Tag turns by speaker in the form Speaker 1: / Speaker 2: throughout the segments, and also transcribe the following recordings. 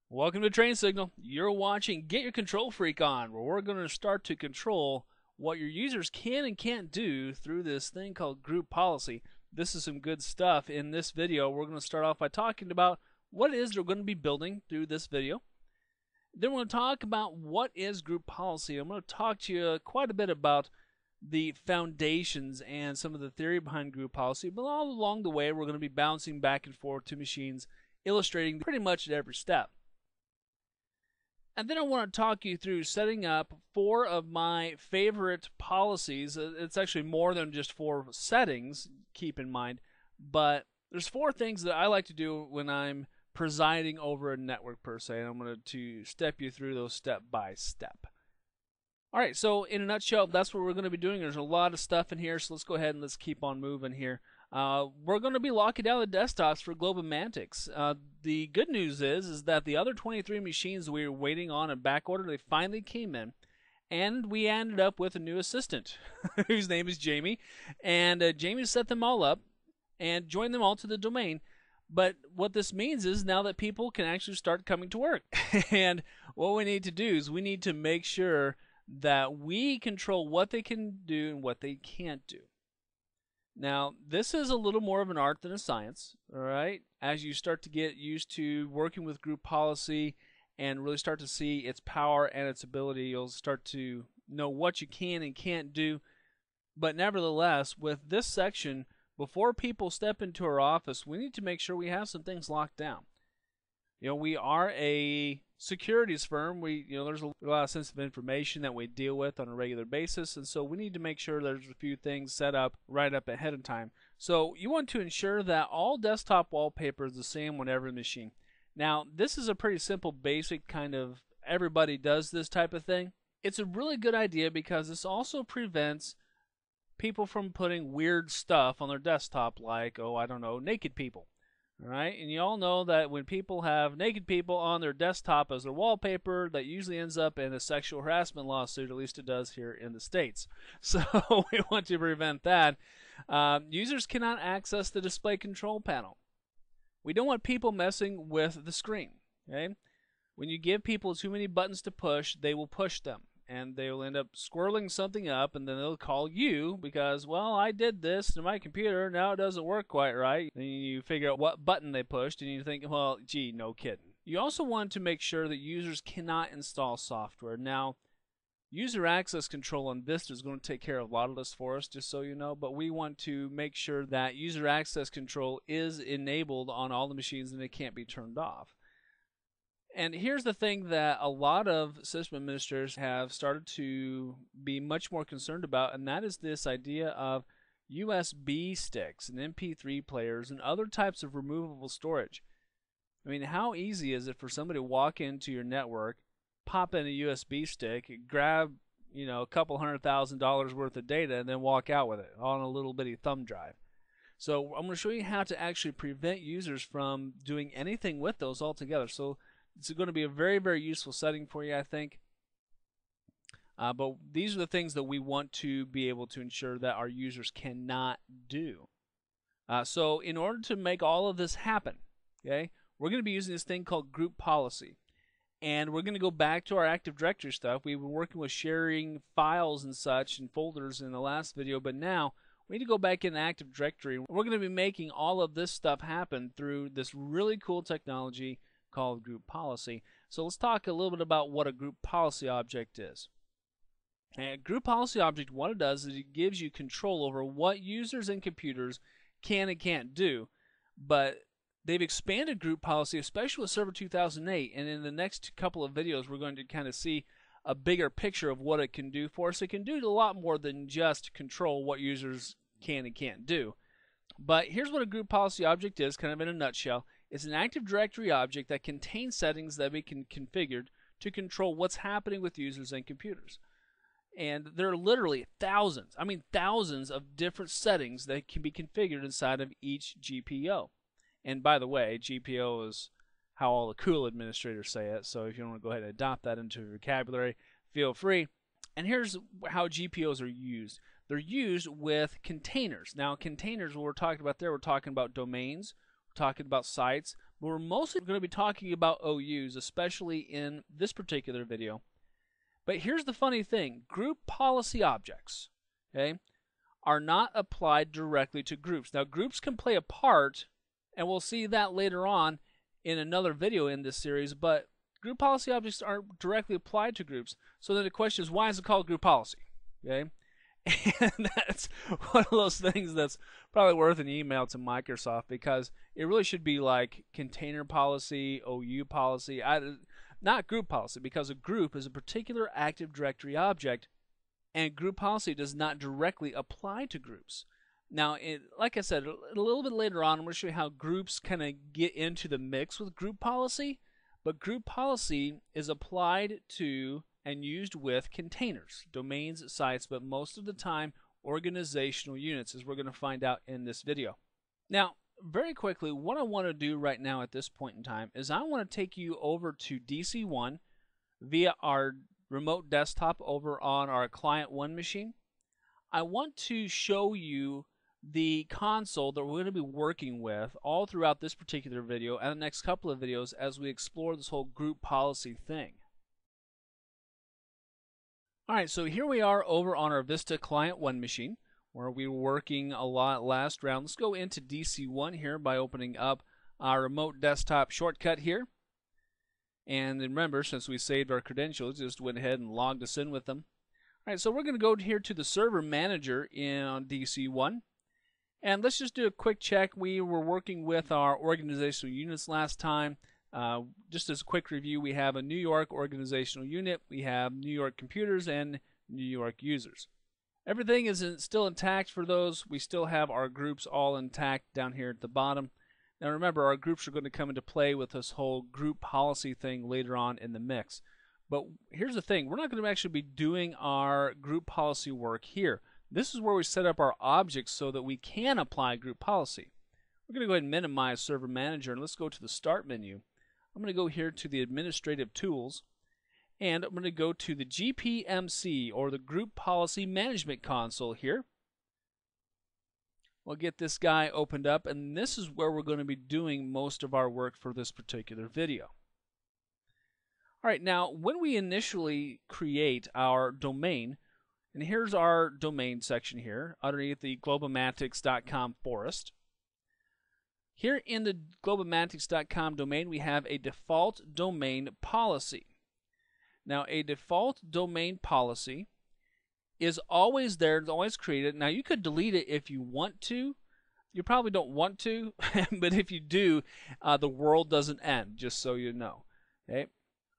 Speaker 1: Welcome to Train Signal. You're watching Get Your Control Freak On, where we're going to start to control what your users can and can't do through this thing called group policy. This is some good stuff. In this video, we're going to start off by talking about what it is we're going to be building through this video. Then we're going to talk about what is group policy. I'm going to talk to you quite a bit about the foundations and some of the theory behind group policy, but all along the way, we're going to be bouncing back and forth to machines, illustrating pretty much at every step. And then I want to talk you through setting up 4 of my favorite policies. It's actually more than just 4 settings, keep in mind, but there's 4 things that I like to do when I'm presiding over a network per se, and I'm going to step you through those step by step. All right, so in a nutshell, that's what we're going to be doing. There's a lot of stuff in here, so let's go ahead and let's keep on moving here. We're going to be locking down the desktops for Globomantics. The good news is that the other 23 machines we were waiting on in back order, they finally came in, and we ended up with a new assistant whose name is Jamie, and Jamie set them all up and joined them all to the domain. But what this means is now that people can actually start coming to work. And what we need to do is we need to make sure that we control what they can do and what they can't do. Now, this is a little more of an art than a science, all right? As you start to get used to working with group policy and really start to see its power and its ability, you'll start to know what you can and can't do. But nevertheless, with this section, before people step into our office, we need to make sure we have some things locked down. You know, we are a securities firm. There's a lot of sensitive information that we deal with on a regular basis, and so we need to make sure there's a few things set up right up ahead of time. So you want to ensure that all desktop wallpaper is the same on every machine. Now, this is a pretty simple, basic kind of everybody does this type of thing. It's a really good idea because this also prevents people from putting weird stuff on their desktop like, oh, I don't know, naked people. All right, and you all know that when people have naked people on their desktop as their wallpaper, that usually ends up in a sexual harassment lawsuit. At least it does here in the States. So we want to prevent that. Users cannot access the display control panel. We don't want people messing with the screen. Okay, when you give people too many buttons to push, they will push them, and they will end up squirreling something up, and then they'll call you because, well, I did this to my computer, now it doesn't work quite right. Then you figure out what button they pushed, and you think, well, gee, no kidding. You also want to make sure that users cannot install software. Now, user access control on Vista is going to take care of a lot of this for us, just so you know, but we want to make sure that user access control is enabled on all the machines and it can't be turned off. And here's the thing that a lot of system administrators have started to be much more concerned about, and that is this idea of USB sticks and MP3 players and other types of removable storage. I mean, how easy is it for somebody to walk into your network, pop in a USB stick, grab, a couple $100,000 worth of data, and then walk out with it on a little bitty thumb drive? So I'm going to show you how to actually prevent users from doing anything with those altogether. So it's going to be a very, very useful setting for you, I think. But these are the things that we want to be able to ensure that our users cannot do. So in order to make all of this happen, okay, we're going to be using this thing called group policy. And we're going to go back to our Active Directory stuff. We've been working with sharing files and such and folders in the last video, but now we need to go back in Active Directory. We're going to be making all of this stuff happen through this really cool technology called group policy. So let's talk a little bit about what a group policy object is. A group policy object, what it does is it gives you control over what users and computers can and can't do. But they've expanded group policy, especially with Server 2008, and in the next couple of videos we're going to kind of see a bigger picture of what it can do for us. It can do a lot more than just control what users can and can't do. But here's what a group policy object is, kind of in a nutshell. It's an Active Directory object that contains settings that we can configure to control what's happening with users and computers. And there are literally thousands of different settings that can be configured inside of each GPO. And by the way, GPO is how all the cool administrators say it, so if you want to go ahead and adopt that into your vocabulary, feel free. And here's how GPOs are used. They're used with containers. Now, containers, what we're talking about there, we're talking about domains, talking about sites, but we're mostly going to be talking about OUs, especially in this particular video. But here's the funny thing. Group policy objects, okay, are not applied directly to groups. Now, groups can play a part, and we'll see that later on in another video in this series, but group policy objects aren't directly applied to groups. So then the question is, why is it called group policy? Okay, and that's one of those things that's probably worth an email to Microsoft, because it really should be like container policy, OU policy, not group policy, because a group is a particular Active Directory object, and group policy does not directly apply to groups. Now, like I said, a little bit later on, I'm going to show you how groups kind of get into the mix with group policy, but group policy is applied to and used with containers, domains, sites, but most of the time organizational units, as we're going to find out in this video. Now, very quickly, what I want to do right now at this point in time is I want to take you over to DC1 via our remote desktop over on our Client 1 machine. I want to show you the console that we're going to be working with all throughout this particular video and the next couple of videos as we explore this whole group policy thing. Alright, so here we are over on our Vista Client 1 machine, where we were working a lot last round. Let's go into DC1 here by opening up our remote desktop shortcut here. And remember, since we saved our credentials, just went ahead and logged us in with them. Alright, so we're going to go here to the Server Manager on DC1. And let's just do a quick check. We were working with our organizational units last time. Just as a quick review, we have a New York organizational unit, we have New York computers, and New York users. Everything is still intact for those. We still have our groups all intact down here at the bottom. Now remember, our groups are going to come into play with this whole group policy thing later on in the mix. But here's the thing, we're not going to actually be doing our group policy work here. This is where we set up our objects so that we can apply group policy. We're going to go ahead and minimize Server Manager, and let's go to the Start menu. I'm going to go here to the Administrative Tools, and I'm going to go to the GPMC, or the Group Policy Management Console here. We'll get this guy opened up, and this is where we're going to be doing most of our work for this particular video. Alright, now when we initially create our domain, and here's our domain section here underneath the globomatics.com forest. Here in the globomatics.com domain, we have a default domain policy. Now, a default domain policy is always there, it's always created. Now, you could delete it if you want to. You probably don't want to, but if you do, the world doesn't end, just so you know. Okay.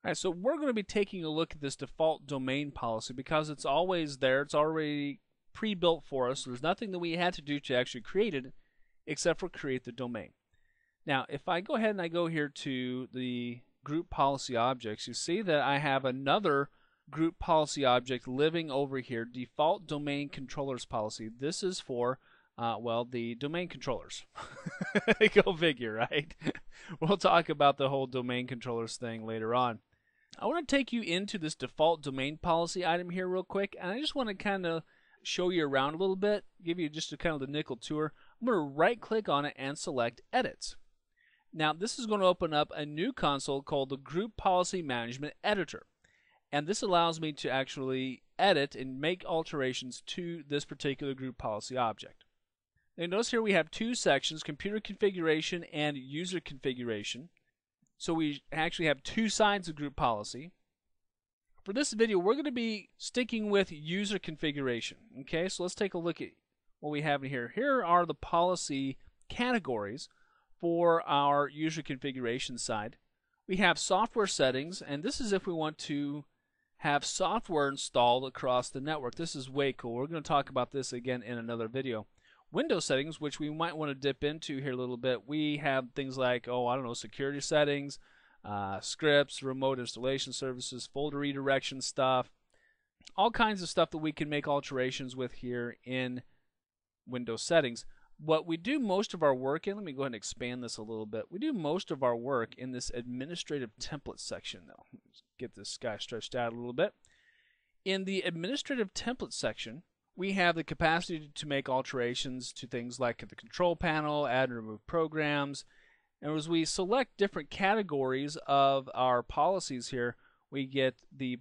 Speaker 1: All right, so we're going to be taking a look at this default domain policy because it's always there. It's already pre-built for us. So there's nothing that we had to do to actually create it except for create the domain. Now, if I go ahead and I go here to the group policy objects, you see that I have another group policy object living over here, default domain controllers policy. This is for, well, the domain controllers. Go figure, right? We'll talk about the whole domain controllers thing later on. I want to take you into this default domain policy item here real quick, and I just want to kind of show you around a little bit, give you just a kind of the nickel tour. I'm going to right click on it and select Edit. Now this is going to open up a new console called the Group Policy Management Editor, and this allows me to actually edit and make alterations to this particular group policy object. Now notice here we have two sections, computer configuration and user configuration. So we actually have two sides of group policy. For this video, we're going to be sticking with user configuration. Okay, so let's take a look at what we have in here. Here are the policy categories for our user configuration side. We have software settings, and this is if we want to have software installed across the network. This is way cool. We're going to talk about this again in another video. Windows settings, which we might want to dip into here a little bit. We have things like, I don't know, security settings, scripts, remote installation services, folder redirection stuff, all kinds of stuff that we can make alterations with here in Windows settings. What we do most of our work in, let me go ahead and expand this a little bit. We do most of our work in this administrative template section though. Let's get this guy stretched out a little bit. In the administrative template section, we have the capacity to make alterations to things like the control panel, add and remove programs, And as we select different categories of our policies here, we get the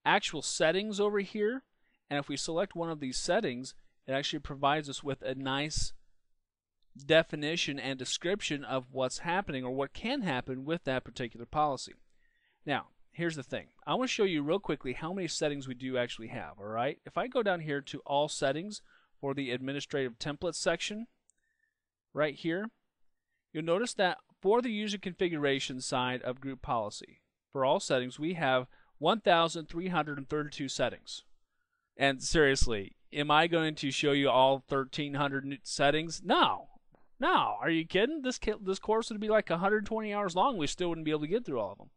Speaker 1: actual settings over here. And if we select one of these settings, it actually provides us with a nice definition and description of what's happening or what can happen with that particular policy. Now, here's the thing. I want to show you real quickly how many settings we do actually have, all right? If I go down here to all settings for the administrative templates section, right here, you'll notice that for the user configuration side of group policy, for all settings, we have 1,332 settings. And seriously, am I going to show you all 1,300 settings? No. No, are you kidding? This course would be like 120 hours long. We still wouldn't be able to get through all of them.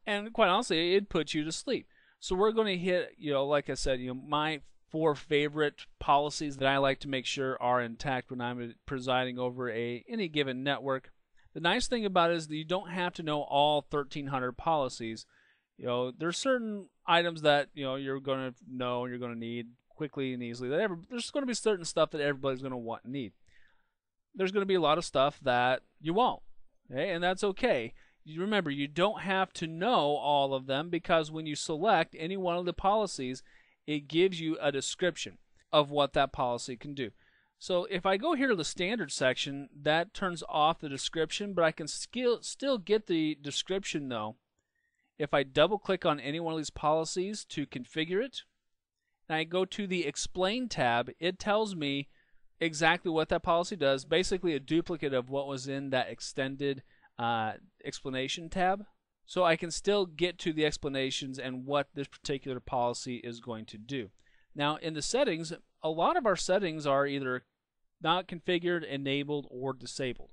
Speaker 1: And quite honestly, it'd put you to sleep. So we're going to hit, like I said, my 4 favorite policies that I like to make sure are intact when I'm presiding over any given network. The nice thing about it is that you don't have to know all 1,300 policies. There's certain items that you're going to know and you're going to need quickly and easily. There's going to be certain stuff that everybody's going to want and need. There's going to be a lot of stuff that you won't, okay? And that's okay. Remember, you don't have to know all of them, because when you select any one of the policies, it gives you a description of what that policy can do. So if I go here to the standard section, that turns off the description, but I can still get the description though. If I double click on any one of these policies to configure it, and I go to the Explain tab, it tells me exactly what that policy does, basically a duplicate of what was in that extended explanation tab. So I can still get to the explanations and what this particular policy is going to do. Now in the settings, a lot of our settings are either not configured, enabled, or disabled.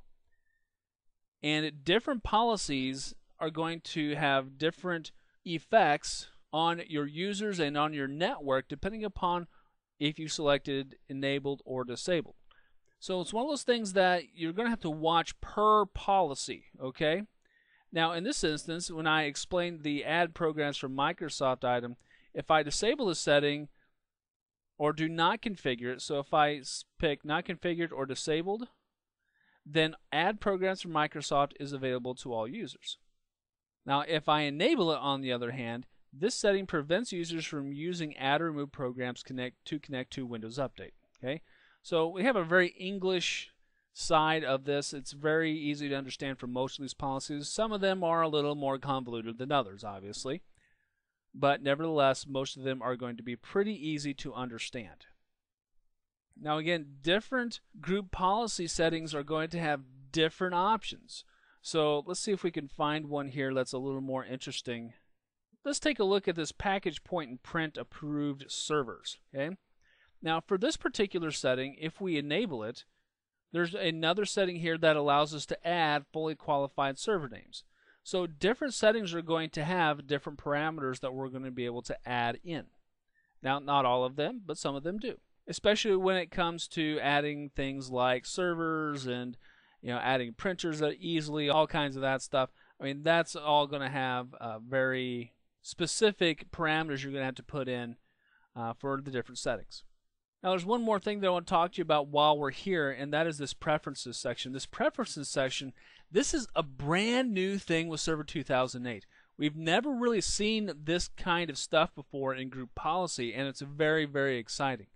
Speaker 1: And different policies are going to have different effects on your users and on your network depending upon if you selected enabled or disabled. So it's one of those things that you're going to have to watch per policy, okay? Now in this instance, when I explained the add programs from Microsoft item, if I disable the setting or do not configure it, so if I pick not configured or disabled, then add programs from Microsoft is available to all users. Now if I enable it, on the other hand, this setting prevents users from using add or remove programs to connect to Windows Update. Okay, so we have a very English side of this. It's very easy to understand for most of these policies. Some of them are a little more convoluted than others, obviously, but nevertheless, most of them are going to be pretty easy to understand. Now again, different group policy settings are going to have different options. So let's see if we can find one here that's a little more interesting. Let's take a look at this package point and print approved servers. Okay. Now for this particular setting, if we enable it, there's another setting here that allows us to add fully qualified server names. So different settings are going to have different parameters that we're going to be able to add in. Now not all of them, but some of them do. Especially when it comes to adding things like servers and adding printers that easily, all kinds of that stuff. I mean, that's all going to have very specific parameters you're going to have to put in for the different settings. Now there's one more thing that I want to talk to you about while we're here, and that is this preferences section. This preferences section, this is a brand new thing with Server 2008. We've never really seen this kind of stuff before in group policy, and it's very, very exciting.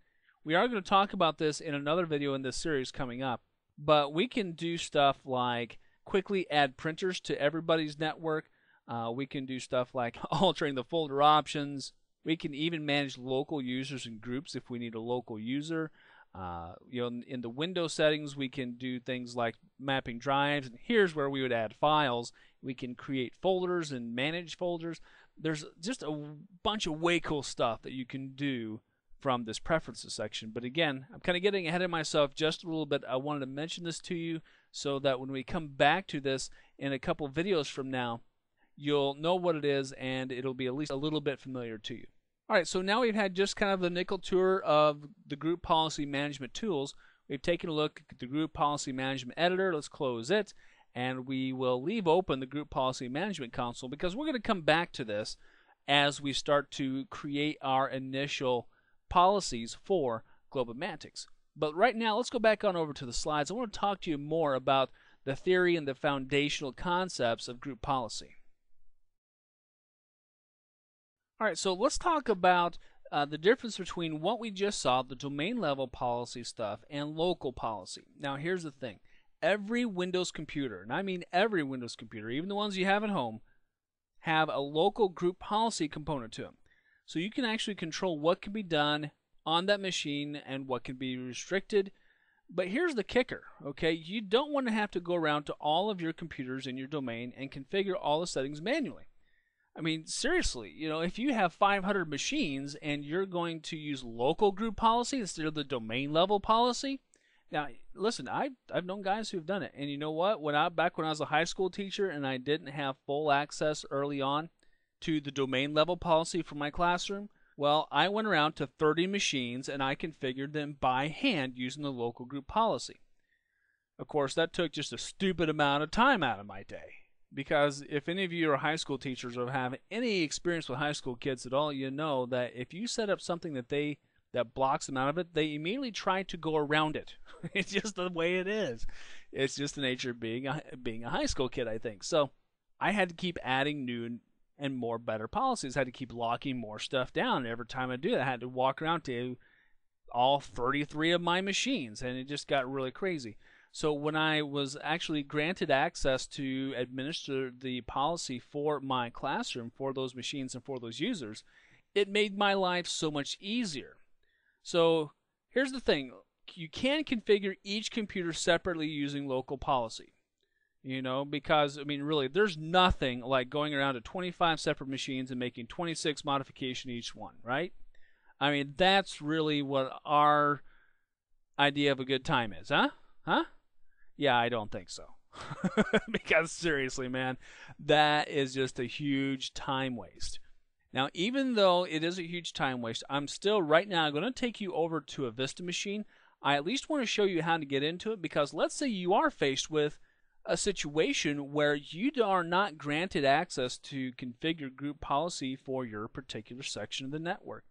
Speaker 1: We are going to talk about this in another video in this series coming up, but we can do stuff like quickly add printers to everybody's network. We can do stuff like altering the folder options. We can even manage local users and groups if we need a local user. In the Windows settings, we can do things like mapping drives, and here's where we would add files. We can create folders and manage folders. There's just a bunch of way cool stuff that you can do from this preferences section. But again, I'm kind of getting ahead of myself just a little bit. I wanted to mention this to you so that when we come back to this in a couple videos from now, you'll know what it is and it'll be at least a little bit familiar to you. Alright, so now we've had just kind of the nickel tour of the group policy management tools. We've taken a look at the group policy management editor. Let's close it, and we will leave open the group policy management console because we're going to come back to this as we start to create our initial policies for Globomantics. But right now, let's go back on over to the slides. I want to talk to you more about the theory and the foundational concepts of group policy. All right, so let's talk about the difference between what we just saw, the domain level policy stuff, and local policy. Now, here's the thing. Every Windows computer, and I mean every Windows computer, even the ones you have at home, have a local group policy component to them. So you can actually control what can be done on that machine and what can be restricted. But here's the kicker, okay? You don't want to have to go around to all of your computers in your domain and configure all the settings manually. I mean, seriously, if you have 500 machines and you're going to use local group policy instead of the domain level policy, now listen, I've known guys who've done it, and you know what? Back when I was a high school teacher and I didn't have full access early on to the domain level policy for my classroom, well, I went around to 30 machines and I configured them by hand using the local group policy. Of course, that took just a stupid amount of time out of my day. Because if any of you are high school teachers or have any experience with high school kids at all, you know that if you set up something that blocks them out of it, they immediately try to go around it. It's just the way it is. It's just the nature of being a high school kid, I think. So I had to keep adding new and more better policies. I had to keep locking more stuff down. Every time I do that, I had to walk around to all 33 of my machines, and it just got really crazy. So when I was actually granted access to administer the policy for my classroom, for those machines and for those users, it made my life so much easier. So here's the thing. You can configure each computer separately using local policy. Because, I mean, really, there's nothing like going around to 25 separate machines and making 26 modifications each one, right? I mean, that's really what our idea of a good time is, huh? Yeah, I don't think so. Because seriously, man, that is just a huge time waste. Now, even though it is a huge time waste, I'm still right now going to take you over to a Vista machine. I at least want to show you how to get into it, because let's say you are faced with a situation where you are not granted access to configure group policy for your particular section of the network.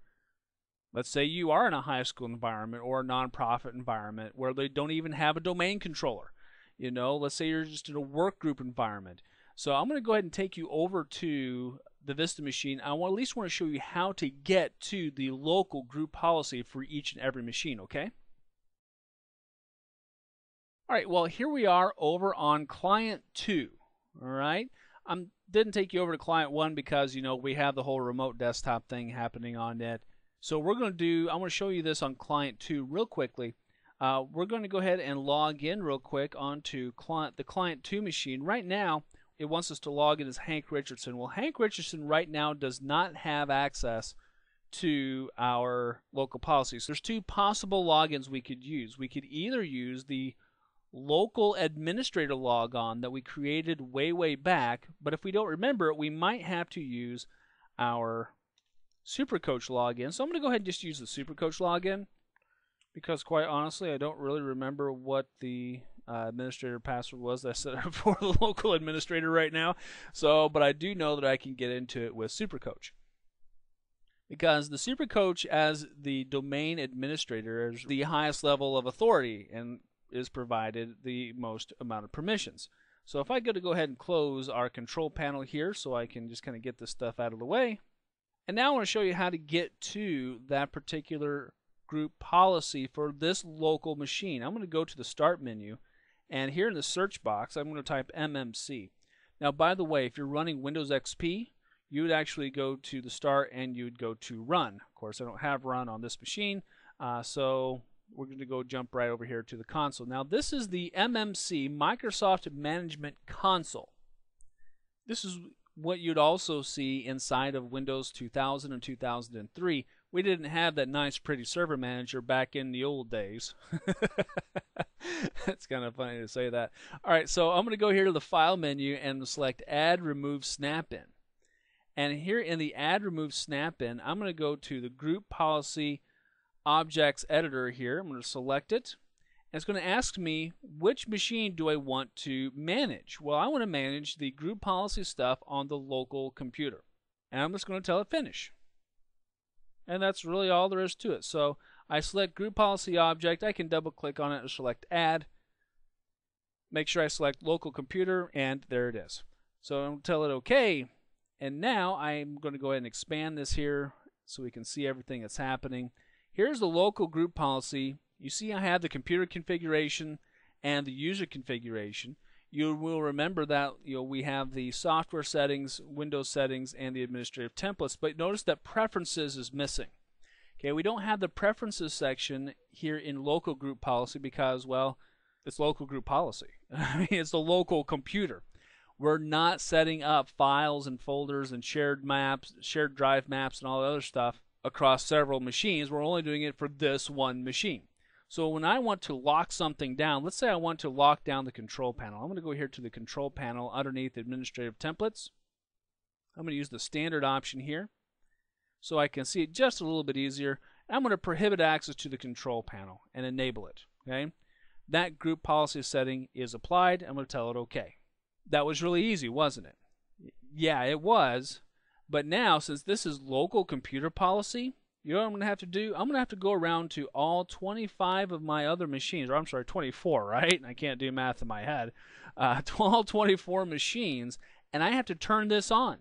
Speaker 1: Let's say you are in a high school environment or a nonprofit environment where they don't even have a domain controller. Let's say you're just in a work group environment. So I'm going to go ahead and take you over to the Vista machine. I at least want to show you how to get to the local group policy for each and every machine, okay? All right, well, here we are over on Client 2, all right? I didn't take you over to Client 1 because, we have the whole remote desktop thing happening on it. So I'm going to show you this on Client 2 real quickly. We're going to go ahead and log in real quick onto the Client 2 machine. Right now, it wants us to log in as Hank Richardson. Well, Hank Richardson right now does not have access to our local policies. There's two possible logins we could use. We could either use the local administrator logon that we created way back, but if we don't remember it, we might have to use our Supercoach login. So I'm going to go ahead and just use the Supercoach login, because quite honestly, I don't really remember what the administrator password was that I set up for the local administrator right now. But I do know that I can get into it with Supercoach, because the Supercoach, as the domain administrator, is the highest level of authority and is provided the most amount of permissions. So if I go ahead and close our control panel here so I can just kind of get this stuff out of the way. And now I want to show you how to get to that particular group policy for this local machine. I'm going to go to the Start menu, and here in the search box, I'm going to type MMC. Now, by the way, if you're running Windows XP, you would actually go to the Start and you would go to Run. Of course, I don't have Run on this machine, so we're going to go jump right over here to the console. Now, this is the MMC, Microsoft Management Console. This is what you'd also see inside of Windows 2000 and 2003. We didn't have that nice pretty server manager back in the old days. It's kind of funny to say that. Alright, so I'm going to go here to the File menu and select Add Remove Snap-in. And here in the Add Remove Snap-in, I'm going to go to the Group Policy Objects Editor here. I'm going to select it. And it's going to ask me, which machine do I want to manage? Well, I want to manage the group policy stuff on the local computer. And I'm just going to tell it Finish. And that's really all there is to it. So I select Group Policy Object. I can double click on it and select Add. Make sure I select local computer, and there it is. So I'm going to tell it OK, and now I'm going to go ahead and expand this here so we can see everything that's happening. Here's the local group policy. You see I have the computer configuration and the user configuration. You will remember that we have the software settings, Windows settings, and the administrative templates, but notice that preferences is missing. Okay, we don't have the preferences section here in local group policy because, well, it's local group policy. I mean, it's the local computer. We're not setting up files and folders and shared maps, shared drive maps, and all the other stuff across several machines. We're only doing it for this one machine. So when I want to lock something down, let's say I want to lock down the control panel. I'm going to go here to the control panel underneath administrative templates. I'm going to use the standard option here so I can see it just a little bit easier. I'm going to prohibit access to the control panel and enable it. Okay, that group policy setting is applied. I'm going to tell it OK. That was really easy, wasn't it? Yeah, it was. But now, since this is local computer policy, you know what I'm going to have to do? I'm going to have to go around to all 25 of my other machines, or I'm sorry, 24, right? I can't do math in my head. All 24 machines, and I have to turn this on.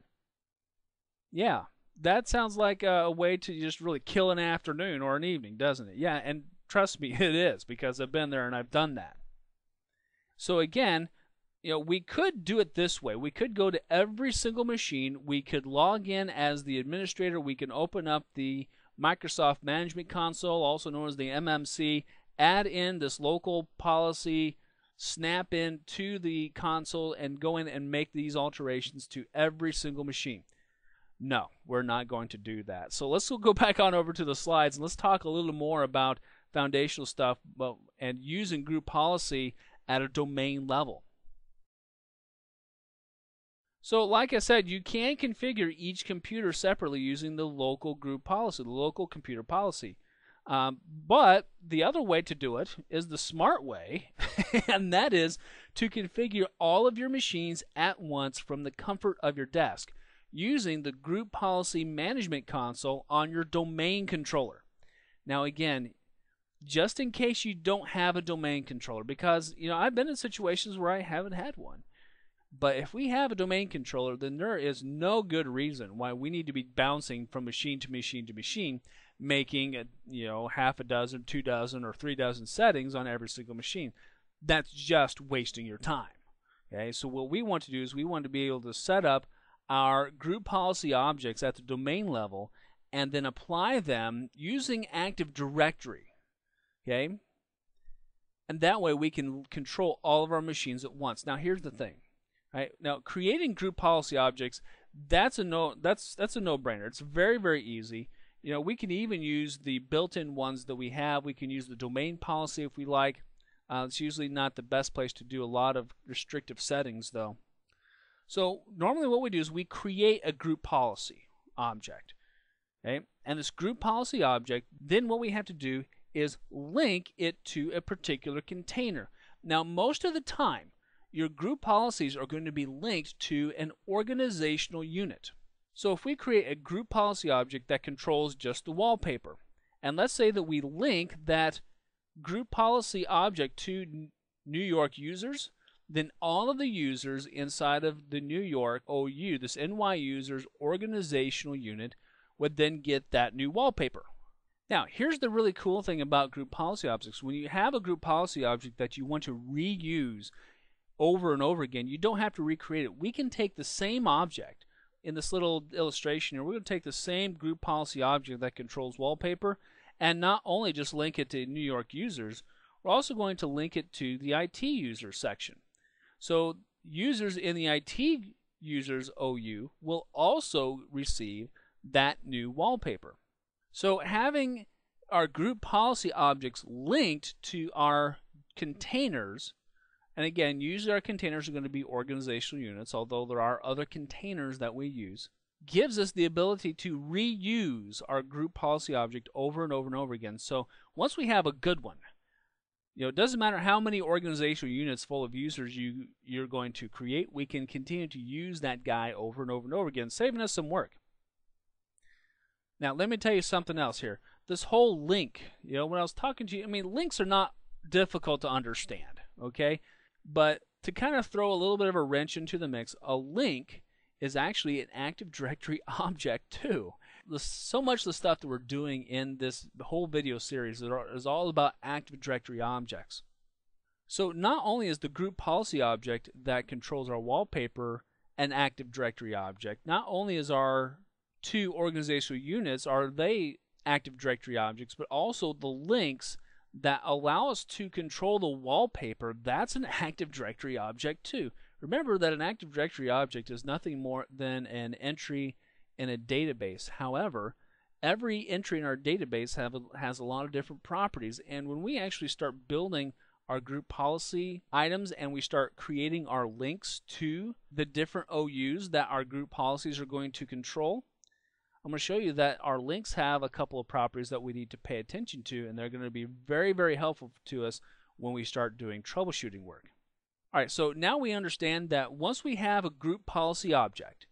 Speaker 1: Yeah, that sounds like a way to just really kill an afternoon or an evening, doesn't it? Yeah, and trust me, it is, because I've been there and I've done that. So again, we could do it this way. We could go to every single machine. We could log in as the administrator. We can open up the Microsoft Management Console, also known as the MMC, add in this local policy, snap in to the console, and go in and make these alterations to every single machine. No, we're not going to do that. So let's go back on over to the slides and let's talk a little more about foundational stuff and using group policy at a domain level. So like I said, you can configure each computer separately using the local group policy, the local computer policy. But the other way to do it is the smart way, and that is to configure all of your machines at once from the comfort of your desk using the group policy management console on your domain controller. Now again, just in case you don't have a domain controller, because I've been in situations where I haven't had one. But if we have a domain controller, then there is no good reason why we need to be bouncing from machine to machine to machine, making half a dozen, 2 dozen, or 3 dozen settings on every single machine. That's just wasting your time. Okay, so what we want to do is we want to be able to set up our group policy objects at the domain level and then apply them using Active Directory. Okay, and that way we can control all of our machines at once. Now here's the thing. Right. Now, creating group policy objects, that's a no-brainer. It's very, very easy. We can even use the built-in ones that we have. We can use the domain policy if we like. It's usually not the best place to do a lot of restrictive settings, though. So normally what we do is we create a group policy object. Okay? And this group policy object, then what we have to do is link it to a particular container. Now, most of the time, your group policies are going to be linked to an organizational unit. So if we create a group policy object that controls just the wallpaper, and let's say that we link that group policy object to New York users, then all of the users inside of the New York OU, this NY users organizational unit, would then get that new wallpaper. Now, here's the really cool thing about group policy objects. When you have a group policy object that you want to reuse over and over again, you don't have to recreate it. We can take the same object in this little illustration here. We're going to take the same group policy object that controls wallpaper and not only just link it to New York users, we're also going to link it to the IT users section. So users in the IT users OU will also receive that new wallpaper. So having our group policy objects linked to our containers, and again, usually our containers are going to be organizational units, although there are other containers that we use, gives us the ability to reuse our group policy object over and over and over again. So once we have a good one, it doesn't matter how many organizational units full of users you're going to create, we can continue to use that guy over and over and over again, saving us some work. Now, let me tell you something else here. This whole link, when I was talking to you, links are not difficult to understand, okay? But to kind of throw a little bit of a wrench into the mix, a link is actually an Active Directory object too. So much of the stuff that we're doing in this whole video series is all about Active Directory objects. So not only is the group policy object that controls our wallpaper an Active Directory object, not only is our two organizational units are they Active Directory objects, but also the links that allow us to control the wallpaper, that's an Active Directory object too. Remember that an Active Directory object is nothing more than an entry in a database. However, every entry in our database has a lot of different properties, and when we actually start building our group policy items and we start creating our links to the different OUs that our group policies are going to control, I'm going to show you that our links have a couple of properties that we need to pay attention to, and they're going to be very, very helpful to us when we start doing troubleshooting work. All right, so now we understand that once we have a group policy object,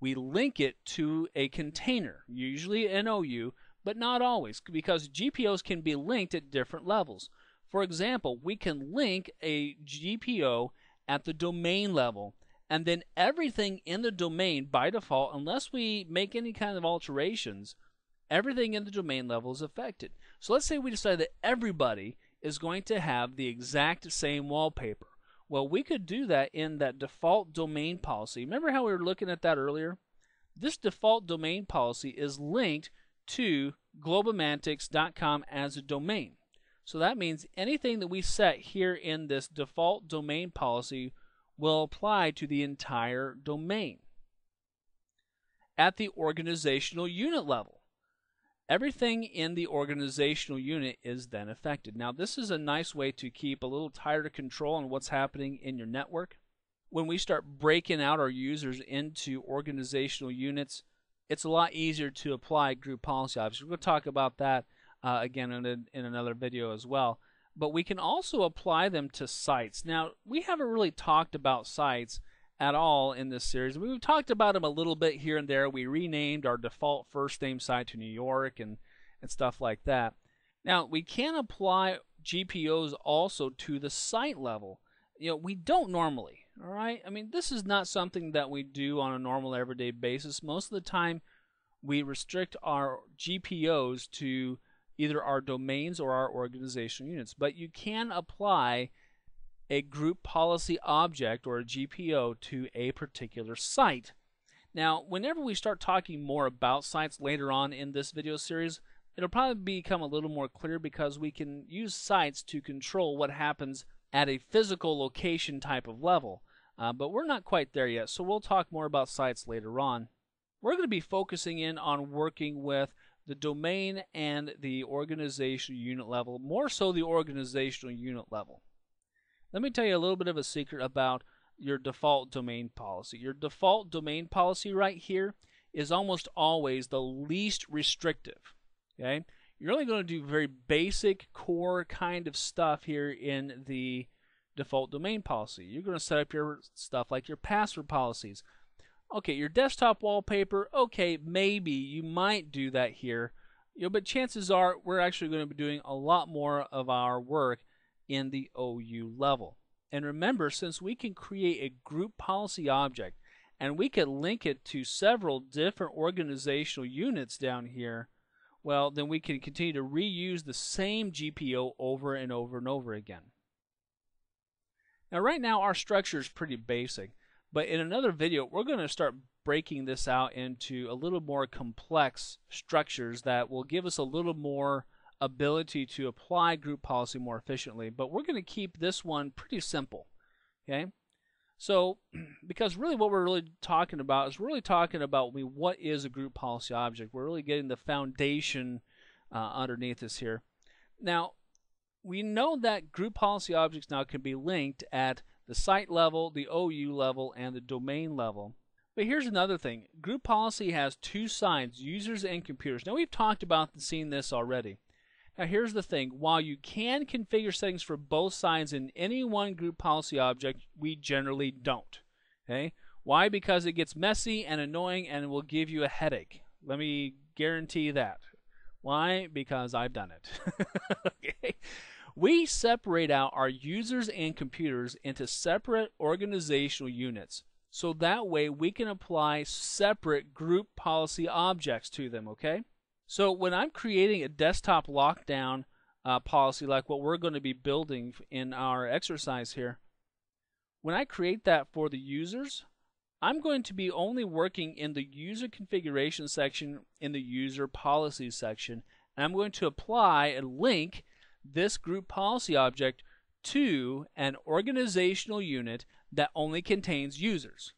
Speaker 1: we link it to a container, usually an OU, but not always, because GPOs can be linked at different levels. For example, we can link a GPO at the domain level, and then everything in the domain by default, unless we make any kind of alterations, everything in the domain level is affected. So let's say we decide that everybody is going to have the exact same wallpaper. Well, we could do that in that default domain policy. Remember how we were looking at that earlier? This default domain policy is linked to globamantics.com as a domain. So that means anything that we set here in this default domain policy will apply to the entire domain. At the organizational unit level, everything in the organizational unit is then affected. Now, this is a nice way to keep a little tighter control on what's happening in your network. When we start breaking out our users into organizational units, it's a lot easier to apply group policy objects. We're going to talk about that again in another video as well. But we can also apply them to sites. Now, we haven't really talked about sites at all in this series. We've talked about them a little bit here and there. We renamed our default first name site to New York and stuff like that. Now, we can apply GPOs also to the site level. You know, we don't normally, all right? I mean, this is not something that we do on a normal everyday basis. Most of the time, we restrict our GPOs to either our domains or our organizational units. But you can apply a group policy object or a GPO to a particular site. Now, whenever we start talking more about sites later on in this video series, it'll probably become a little more clear because we can use sites to control what happens at a physical location type of level. But we're not quite there yet, so we'll talk more about sites later on. We're going to be focusing in on working with the domain and the organizational unit level, more so the organizational unit level. Let me tell you a little bit of a secret about your default domain policy. Your default domain policy right here is almost always the least restrictive. Okay? You're only going to do very basic core kind of stuff here in the default domain policy. You're going to set up your stuff like your password policies. Okay, your desktop wallpaper, okay, maybe you might do that here, but chances are we're actually going to be doing a lot more of our work in the OU level. And remember, since we can create a group policy object and we can link it to several different organizational units down here, well, then we can continue to reuse the same GPO over and over and over again. Now, right now, our structure is pretty basic. But in another video, we're going to start breaking this out into a little more complex structures that will give us a little more ability to apply group policy more efficiently. But we're going to keep this one pretty simple. Okay? So, because really what we're really talking about is what is a group policy object. We're really getting the foundation underneath us here. Now, we know that group policy objects now can be linked at the site level, the OU level, and the domain level. But here's another thing. Group policy has two sides, users and computers. Now, we've talked about and seen this already. Now, here's the thing. While you can configure settings for both sides in any one group policy object, we generally don't. Okay? Why? Because it gets messy and annoying and will give you a headache. Let me guarantee that. Why? Because I've done it. Okay? We separate out our users and computers into separate organizational units. So that way we can apply separate group policy objects to them, okay? So when I'm creating a desktop lockdown policy like what we're going to be building in our exercise here, when I create that for the users, I'm going to be only working in the user configuration section in the user policies section, and I'm going to apply and link this group policy object to an organizational unit that only contains users.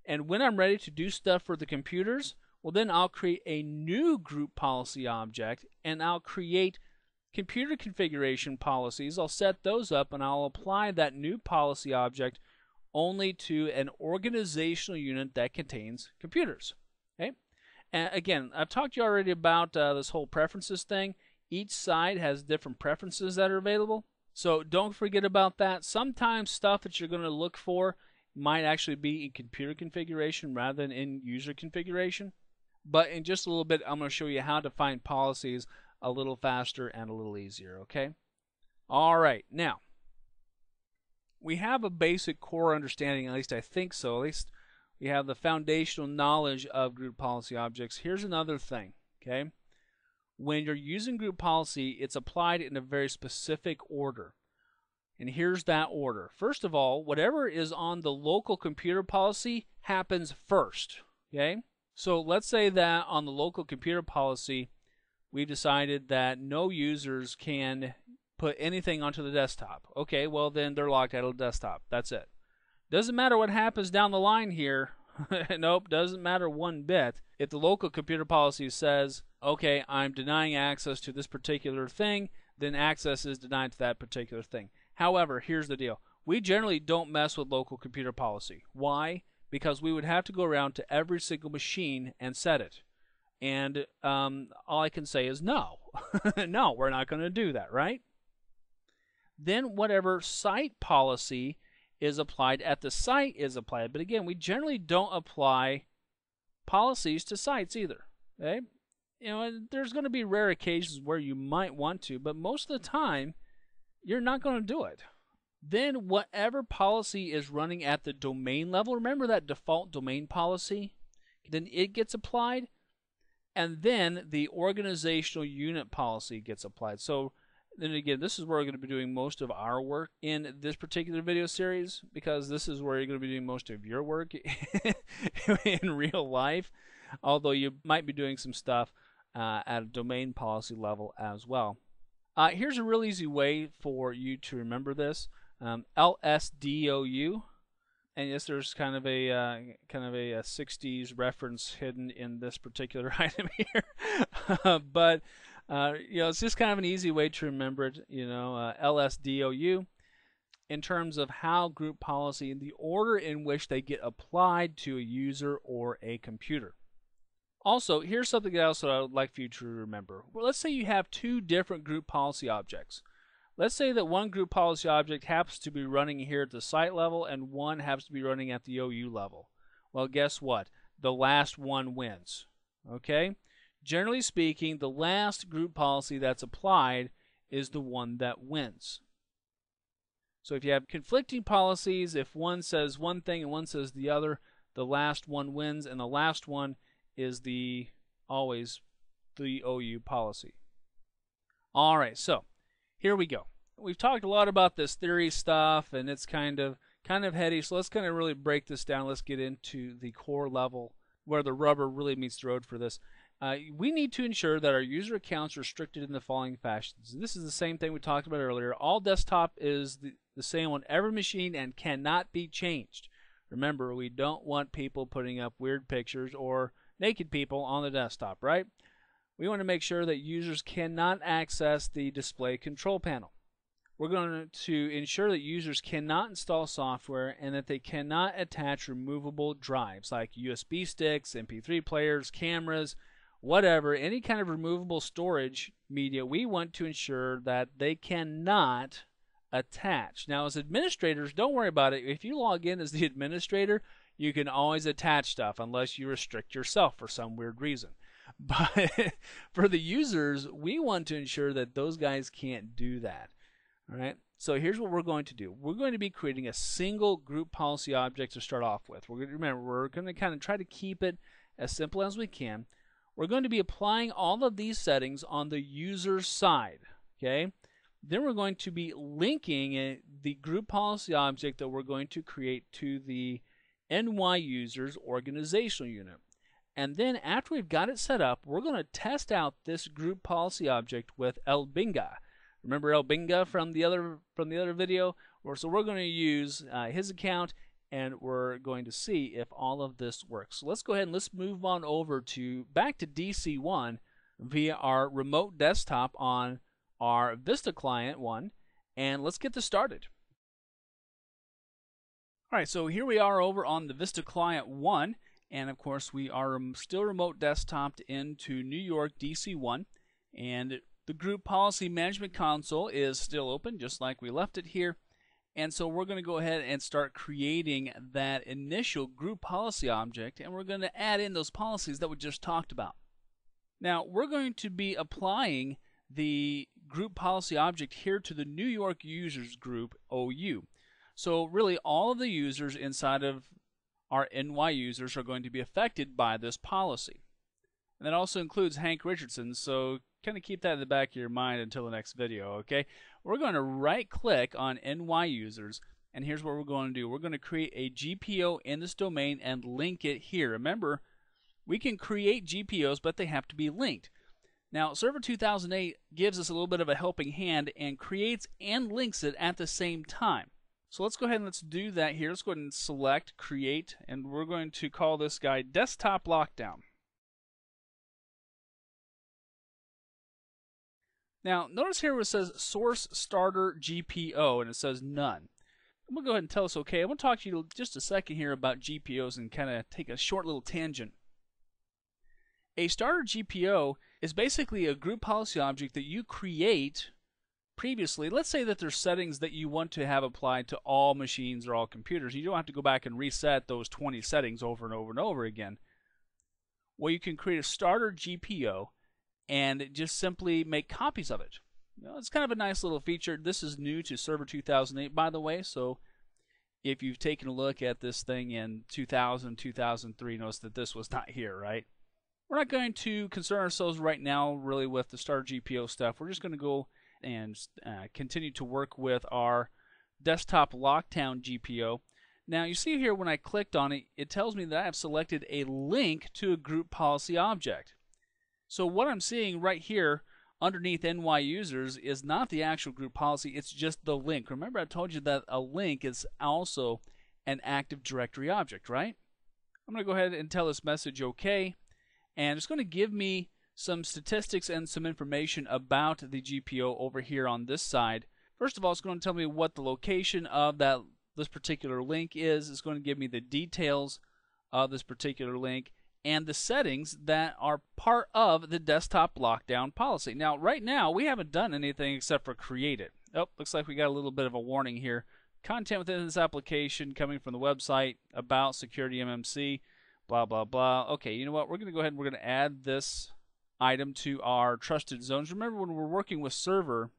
Speaker 1: And when I'm ready to do stuff for the computers, well, then I'll create a new group policy object, and I'll create computer configuration policies. I'll set those up, and I'll apply that new policy object only to an organizational unit that contains computers. Okay? And again, I've talked to you already about this whole preferences thing. Each side has different preferences that are available. So don't forget about that. Sometimes stuff that you're going to look for might actually be in computer configuration rather than in user configuration. But in just a little bit, I'm going to show you how to find policies a little faster and a little easier, okay? All right, now, we have a basic core understanding, at least I think so. At least we have the foundational knowledge of group policy objects. Here's another thing, okay? When you're using group policy, it's applied in a very specific order. And here's that order. First of all, whatever is on the local computer policy happens first, okay? So let's say that on the local computer policy, we decided that no users can put anything onto the desktop. Okay, well then they're locked out of the desktop. That's it. Doesn't matter what happens down the line here. Nope, doesn't matter one bit. If the local computer policy says, okay, I'm denying access to this particular thing, then access is denied to that particular thing. However, here's the deal. We generally don't mess with local computer policy. Why? Because we would have to go around to every single machine and set it. And all I can say is no. No, we're not going to do that, right? Then whatever site policy is applied at the site is applied. But again, we generally don't apply policies to sites either. Okay? You know, there's going to be rare occasions where you might want to, but most of the time, you're not going to do it. Then whatever policy is running at the domain level, remember that default domain policy? Then it gets applied. And then the organizational unit policy gets applied. So then again, this is where we're going to be doing most of our work in this particular video series, because this is where you're going to be doing most of your work in real life, although you might be doing some stuff at a domain policy level as well. Here's a real easy way for you to remember this. LSDOU. And yes, there's kind of a 60s reference hidden in this particular item here, but you know, it's just kind of an easy way to remember it. You know, LSDOU, in terms of how group policy and the order in which they get applied to a user or a computer. Also, here's something else that I would like for you to remember. Well, let's say you have two different group policy objects. Let's say that one group policy object happens to be running here at the site level and one happens to be running at the OU level. Well, guess what? The last one wins. Okay? Generally speaking, the last group policy that's applied is the one that wins. So if you have conflicting policies, if one says one thing and one says the other, the last one wins, and the last one is always the OU policy. All right, so here we go. We've talked a lot about this theory stuff, and it's kind of heady, so let's kind of really break this down. Let's get into the core level where the rubber really meets the road for this. We need to ensure that our user accounts are restricted in the following fashions. This is the same thing we talked about earlier. All desktop is the same on every machine and cannot be changed. Remember, we don't want people putting up weird pictures or naked people on the desktop, right? We want to make sure that users cannot access the display control panel. We're going to ensure that users cannot install software and that they cannot attach removable drives like USB sticks, MP3 players, cameras, whatever, any kind of removable storage media. We want to ensure that they cannot attach. Now, as administrators, don't worry about it. If you log in as the administrator, you can always attach stuff unless you restrict yourself for some weird reason. But for the users, we want to ensure that those guys can't do that. All right. So here's what we're going to do. We're going to be creating a single group policy object to start off with. We're going to remember we're going to kind of try to keep it as simple as we can. We're going to be applying all of these settings on the user side. Okay. Then we're going to be linking the group policy object that we're going to create to the NY users organizational unit. And then after we've got it set up, we're going to test out this group policy object with Elbinga. Remember Elbinga from the other video? So we're going to use his account, and we're going to see if all of this works. So let's go ahead and let's move on over back to DC1 via our remote desktop on our Vista Client 1, and let's get this started. Alright, so here we are over on the Vista Client 1, and of course we are still remote desktoped into New York DC1, and the Group Policy Management Console is still open just like we left it here. And so we're going to go ahead and start creating that initial group policy object, and we're going to add in those policies that we just talked about. Now we're going to be applying the group policy object here to the New York users group OU. So really all of the users inside of our NY users are going to be affected by this policy. And that also includes Hank Richardson, so kind of keep that in the back of your mind until the next video, okay? We're going to right click on NY users, and here's what we're going to do. We're going to create a GPO in this domain and link it here. Remember, we can create GPOs, but they have to be linked. Now, Server 2008 gives us a little bit of a helping hand and creates and links it at the same time. So let's go ahead and let's do that here. Let's go ahead and select create, and we're going to call this guy Desktop Lockdown. Now, notice here where it says Source Starter GPO, and it says none. I'm going to go ahead and tell us okay. I'm going to talk to you just a second here about GPOs and kind of take a short little tangent. A starter GPO is basically a group policy object that you create previously. Let's say that there's settings that you want to have applied to all machines or all computers. You don't have to go back and reset those 20 settings over and over and over again. Well, you can create a starter GPO and just simply make copies of it. You know, it's kind of a nice little feature. This is new to Server 2008, by the way, so if you've taken a look at this thing in 2000, 2003, notice that this was not here, right? We're not going to concern ourselves right now really with the starter GPO stuff. We're just going to go and continue to work with our Desktop Lockdown GPO. Now you see here when I clicked on it, it tells me that I have selected a link to a group policy object. So what I'm seeing right here underneath NY users is not the actual group policy, it's just the link. Remember I told you that a link is also an Active Directory object, right? I'm going to go ahead and tell this message OK, and it's going to give me some statistics and some information about the GPO over here on this side. First of all, it's going to tell me what the location of this particular link is. It's going to give me the details of this particular link and the settings that are part of the Desktop Lockdown policy. Now, right now, we haven't done anything except for create it. Oh, looks like we got a little bit of a warning here. Content within this application coming from the website about security MMC, blah, blah, blah. Okay, you know what? We're going to go ahead and we're going to add this item to our trusted zones. Remember, when we're working with Server,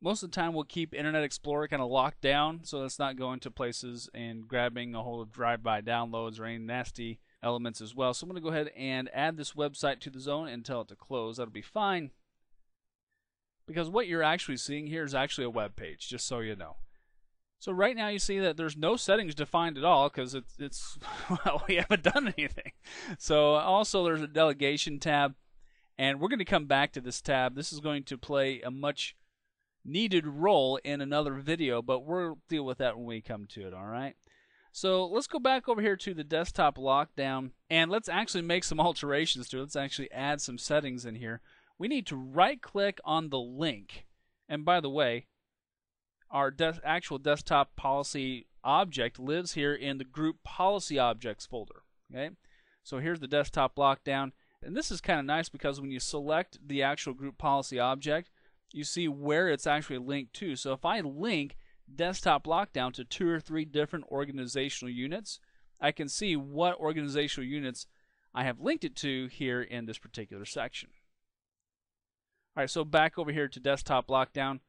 Speaker 1: most of the time we'll keep Internet Explorer kind of locked down so it's not going to places and grabbing a whole of drive-by downloads or any nasty elements as well. So I'm going to go ahead and add this website to the zone and tell it to close. That'll be fine, because what you're actually seeing here is actually a web page, just so you know. So right now you see that there's no settings defined at all because it's well, we haven't done anything. So also there's a delegation tab, and we're going to come back to this tab. This is going to play a much needed role in another video, but we'll deal with that when we come to it, all right? So let's go back over here to the Desktop Lockdown, and let's actually make some alterations to it. Let's actually add some settings in here. We need to right-click on the link. And by the way, our actual desktop policy object lives here in the Group Policy Objects folder. Okay, so here's the Desktop Lockdown. And this is kind of nice because when you select the actual Group Policy Object, you see where it's actually linked to. So if I link Desktop Lockdown to 2 or 3 different organizational units, I can see what organizational units I have linked it to here in this particular section. Alright, so back over here to Desktop Lockdown.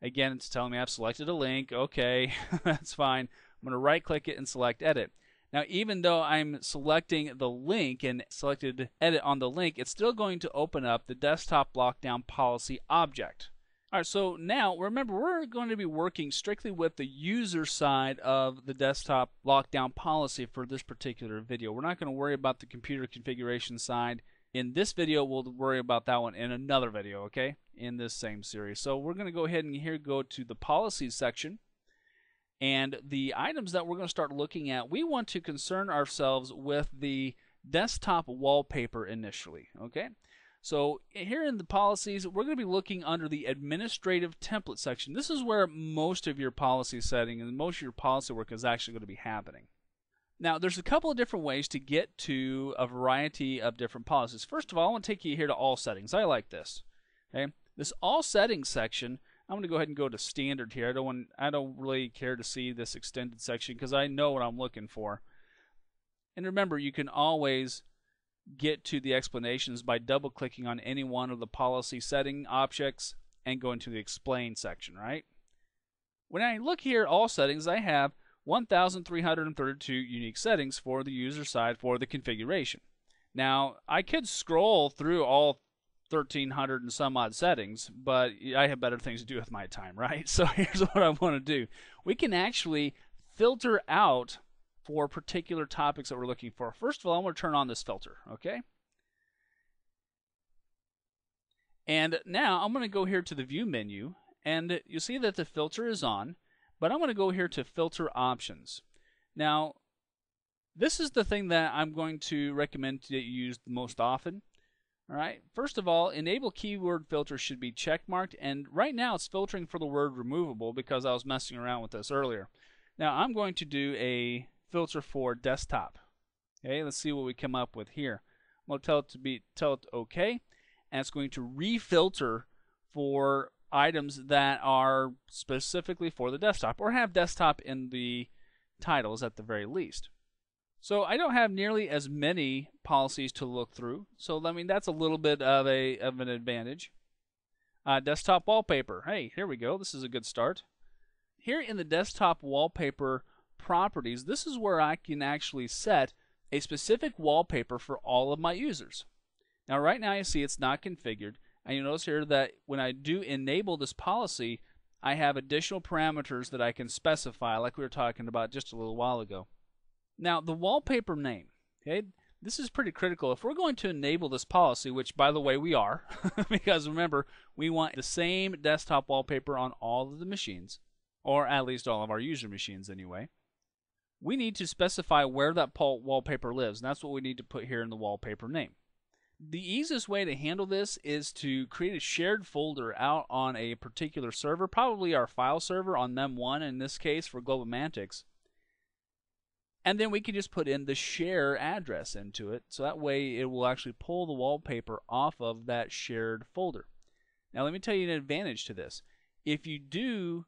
Speaker 1: Again, it's telling me I've selected a link. Okay, that's fine. I'm going to right click it and select edit. Now, even though I'm selecting the link and selected edit on the link, it's still going to open up the desktop lockdown policy object. All right, so now remember, we're going to be working strictly with the user side of the desktop lockdown policy for this particular video. We're not going to worry about the computer configuration side. In this video, we'll worry about that one in another video, okay, in this same series. So we're going to go ahead and here go to the policies section. And the items that we're going to start looking at, we want to concern ourselves with the desktop wallpaper initially, okay? So here in the policies, we're going to be looking under the administrative template section. This is where most of your policy setting and most of your policy work is actually going to be happening. Now, there's a couple of different ways to get to a variety of different policies. First of all, I want to take you here to all settings. I like this. Okay, this all settings section, I'm going to go ahead and go to standard here. I don't really care to see this extended section because I know what I'm looking for. And remember, you can always get to the explanations by double clicking on any one of the policy setting objects and going to the explain section, right? When I look here at all settings, I have 1,332 unique settings for the user side for the configuration. Now, I could scroll through all 1,300 and some odd settings, but I have better things to do with my time, right? So here's what I want to do. We can actually filter out for particular topics that we're looking for. First of all, I'm going to turn on this filter, okay? And now I'm going to go here to the view menu, and you see that the filter is on, but I'm going to go here to filter options. Now, this is the thing that I'm going to recommend that you use the most often. All right. First of all, enable keyword filter should be checkmarked, and right now it's filtering for the word removable because I was messing around with this earlier. Now I'm going to do a filter for desktop. Okay, let's see what we come up with here. I'm going to tell it OK, and it's going to refilter for items that are specifically for the desktop or have desktop in the titles at the very least. So I don't have nearly as many policies to look through, so I mean that's a little bit of an advantage. Desktop wallpaper. Hey, here we go. This is a good start. Here in the desktop wallpaper properties, this is where I can actually set a specific wallpaper for all of my users. Now right now you see it's not configured, and you notice here that when I do enable this policy, I have additional parameters that I can specify like we were talking about just a little while ago. Now, the wallpaper name, okay, this is pretty critical. If we're going to enable this policy, which, by the way, we are, because remember, we want the same desktop wallpaper on all of the machines, or at least all of our user machines anyway, we need to specify where that wallpaper lives, and that's what we need to put here in the wallpaper name. The easiest way to handle this is to create a shared folder out on a particular server, probably our file server on Mem1 in this case for GlobalMantics. And then we can just put in the share address into it, so that way it will actually pull the wallpaper off of that shared folder. Now let me tell you an advantage to this. If you do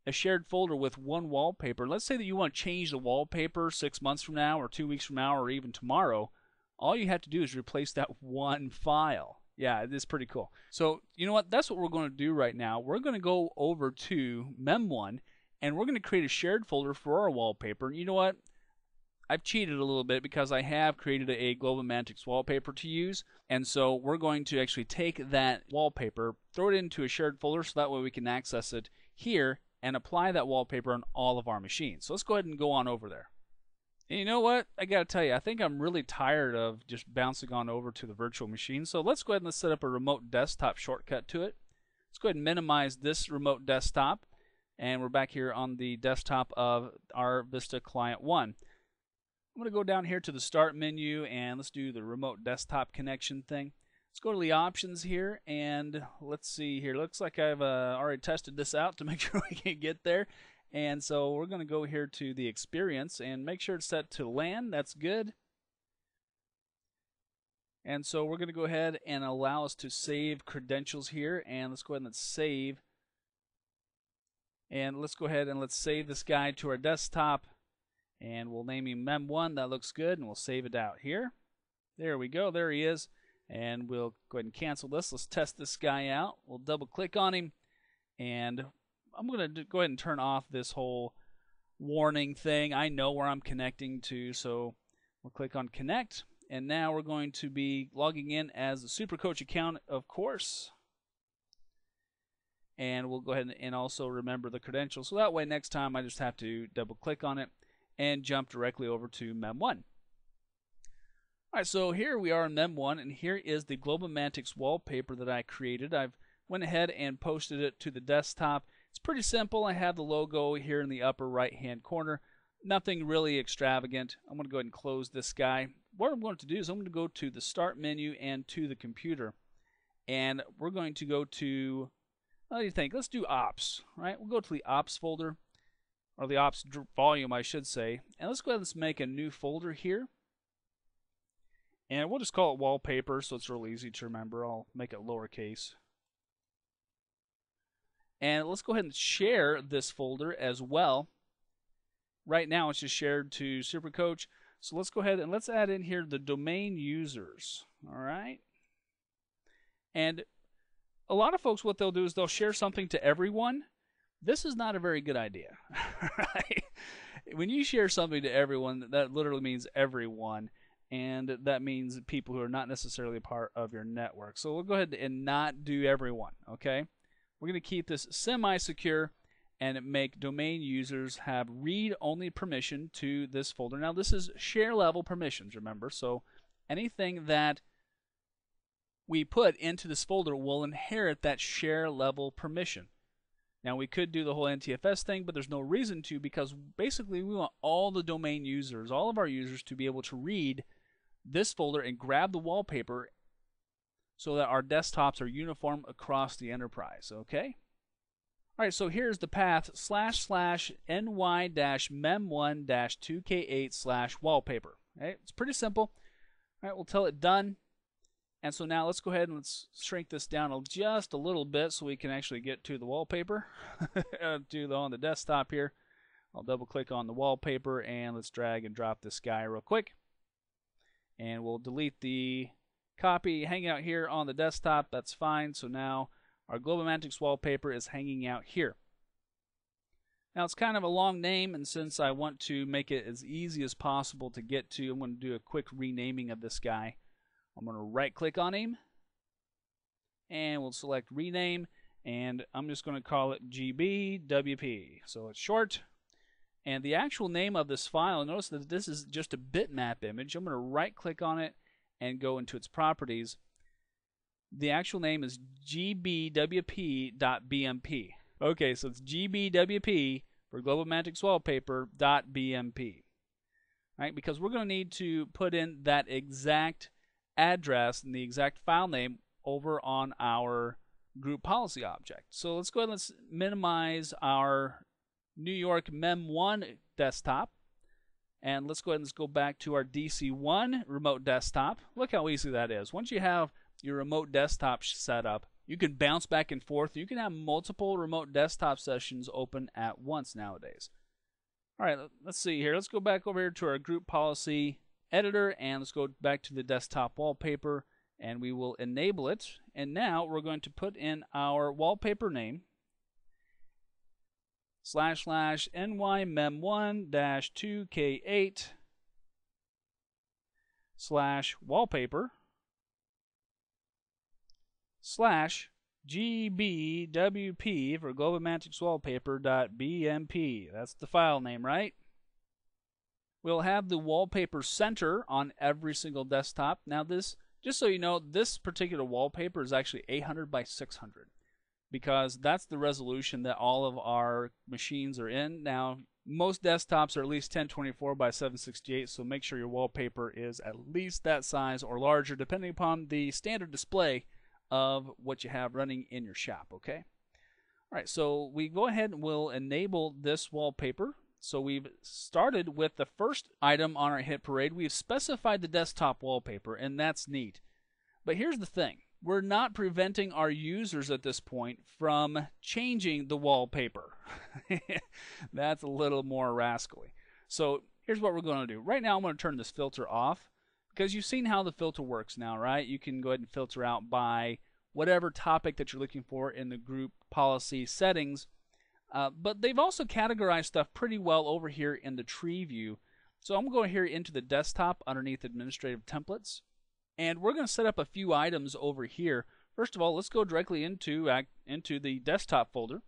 Speaker 1: a shared folder with one wallpaper, let's say that you want to change the wallpaper 6 months from now or 2 weeks from now or even tomorrow, all you have to do is replace that one file. Yeah, it is pretty cool. So you know what, that's what we're going to do right now. We're going to go over to Mem1 and we're going to create a shared folder for our wallpaper. You know what? I've cheated a little bit because I have created a GlobalMantics wallpaper to use, and so we're going to actually take that wallpaper, throw it into a shared folder so that way we can access it here and apply that wallpaper on all of our machines. So let's go ahead and go on over there. And you know what? I got to tell you, I think I'm really tired of just bouncing on over to the virtual machine, so let's go ahead and set up a remote desktop shortcut to it. Let's go ahead and minimize this remote desktop, and we're back here on the desktop of our Vista Client 1. I'm going to go down here to the start menu and let's do the remote desktop connection thing. Let's go to the options here and let's see here. Looks like I've already tested this out to make sure we can get there. And so we're going to go here to the experience and make sure it's set to LAN. That's good. And so we're going to go ahead and allow us to save credentials here, and let's go ahead and let's save. And let's go ahead and let's save this guy to our desktop. And we'll name him Mem1. That looks good, and we'll save it out here. There we go. There he is. And we'll go ahead and cancel this. Let's test this guy out. We'll double click on him, and I'm going to go ahead and turn off this whole warning thing. I know where I'm connecting to, so we'll click on connect. And now we're going to be logging in as the SuperCoach account, of course. And we'll go ahead and also remember the credentials. So that way next time I just have to double click on it and jump directly over to Mem1. Alright, so here we are in Mem1, and here is the Globomantics wallpaper that I created. I've went ahead and posted it to the desktop. It's pretty simple. I have the logo here in the upper right hand corner. Nothing really extravagant. I'm going to go ahead and close this guy. What I'm going to do is I'm going to go to the start menu and to the computer. And we're going to go to, what do you think? Let's do ops, right? We'll go to the ops folder, or the ops volume, I should say. And let's go ahead and make a new folder here. And we'll just call it wallpaper, so it's real easy to remember. I'll make it lowercase. And let's go ahead and share this folder as well. Right now it's just shared to SuperCoach. So let's go ahead and let's add in here the domain users. All right. And a lot of folks, what they'll do is they'll share something to everyone. This is not a very good idea. Right? When you share something to everyone, that literally means everyone. And that means people who are not necessarily a part of your network. So we'll go ahead and not do everyone, okay? We're going to keep this semi-secure and make domain users have read-only permission to this folder. Now this is share level permissions, remember, so anything that we put into this folder will inherit that share level permission. Now we could do the whole NTFS thing, but there's no reason to, because basically we want all the domain users, all of our users, to be able to read this folder and grab the wallpaper so that our desktops are uniform across the enterprise, okay? Alright, so here's the path //ny-mem1-2k8/wallpaper. Okay, it's pretty simple. Alright, we'll tell it done. And so now let's go ahead and let's shrink this down just a little bit so we can actually get to the wallpaper. On the desktop here. I'll double click on the wallpaper and let's drag and drop this guy real quick. And we'll delete the copy hanging out here on the desktop. That's fine. So now our Globomantics wallpaper is hanging out here. Now it's kind of a long name, and since I want to make it as easy as possible to get to, I'm going to do a quick renaming of this guy. I'm going to right click on him and we'll select rename, and I'm just going to call it GBWP. So it's short. And the actual name of this file, notice that this is just a bitmap image. I'm going to right click on it and go into its properties. The actual name is gbwp.bmp. Okay, so it's gbwp for Globomantics wallpaper.bmp. Right, because we're going to need to put in that exact address and the exact file name over on our group policy object. So let's go ahead and let's minimize our New York Mem1 desktop, and let's go ahead and let's go back to our DC1 remote desktop. Look how easy that is. Once you have your remote desktop set up, you can bounce back and forth. You can have multiple remote desktop sessions open at once nowadays. All right, let's see here. Let's go back over here to our group policy editor, and let's go back to the desktop wallpaper, and we will enable it. And now we're going to put in our wallpaper name, //ny-mem1-2k8/wallpaper /gbwp for Globomantics wallpaper.bmp. That's the file name, right? We'll have the wallpaper center on every single desktop. Now this, just so you know, this particular wallpaper is actually 800 by 600 because that's the resolution that all of our machines are in. Now, most desktops are at least 1024 by 768, so make sure your wallpaper is at least that size or larger, depending upon the standard display of what you have running in your shop, okay? All right, so we go ahead and we'll enable this wallpaper. So we've started with the first item on our hit parade. We've specified the desktop wallpaper, and that's neat. But here's the thing. We're not preventing our users at this point from changing the wallpaper. That's a little more rascally. So here's what we're going to do. Right now I'm going to turn this filter off because you've seen how the filter works now, right? You can go ahead and filter out by whatever topic that you're looking for in the group policy settings. But they've also categorized stuff pretty well over here in the tree view. So I'm going to go here into the desktop underneath administrative templates. And we're going to set up a few items over here. First of all, let's go directly into the desktop folder.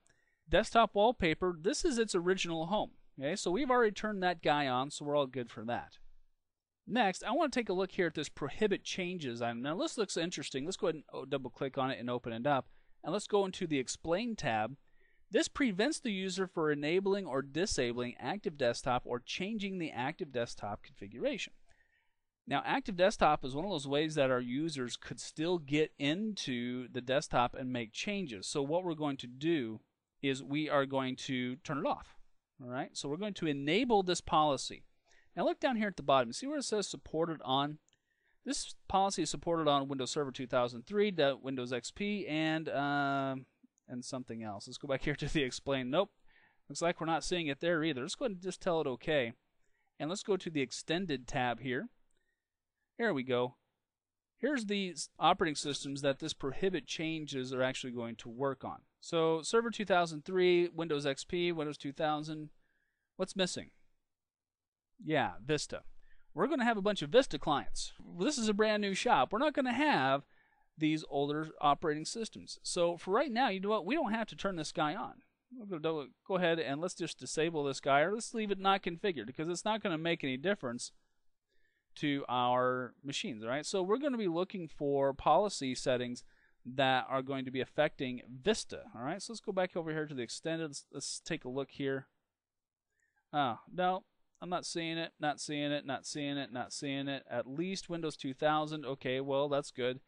Speaker 1: Desktop wallpaper, this is its original home. Okay, so we've already turned that guy on, so we're all good for that. Next, I want to take a look here at this prohibit changes item. Now this looks interesting. Let's go ahead and double click on it and open it up. And let's go into the explain tab. This prevents the user from enabling or disabling active desktop or changing the active desktop configuration. Now, active desktop is one of those ways that our users could still get into the desktop and make changes. So what we're going to do is we are going to turn it off. All right, so we're going to enable this policy. Now look down here at the bottom. See where it says supported on? This policy is supported on Windows Server 2003, Windows XP, and something else. Let's go back here to the explain. Nope, looks like we're not seeing it there either. Let's go ahead and just tell it OK. And let's go to the extended tab here. Here we go. Here's the operating systems that this prohibit changes are actually going to work on. So Server 2003, Windows XP, Windows 2000. What's missing? Yeah, Vista. We're going to have a bunch of Vista clients. This is a brand new shop. We're not going to have these older operating systems. So for right now, you know what? We don't have to turn this guy on. We're going to go ahead and let's just disable this guy, or let's leave it not configured, because it's not going to make any difference to our machines, right? So we're going to be looking for policy settings that are going to be affecting Vista, all right? So let's go back over here to the extended. Let's take a look here. Oh, no, I'm not seeing it, not seeing it, not seeing it, not seeing it. At least Windows 2000. Okay, well, that's good.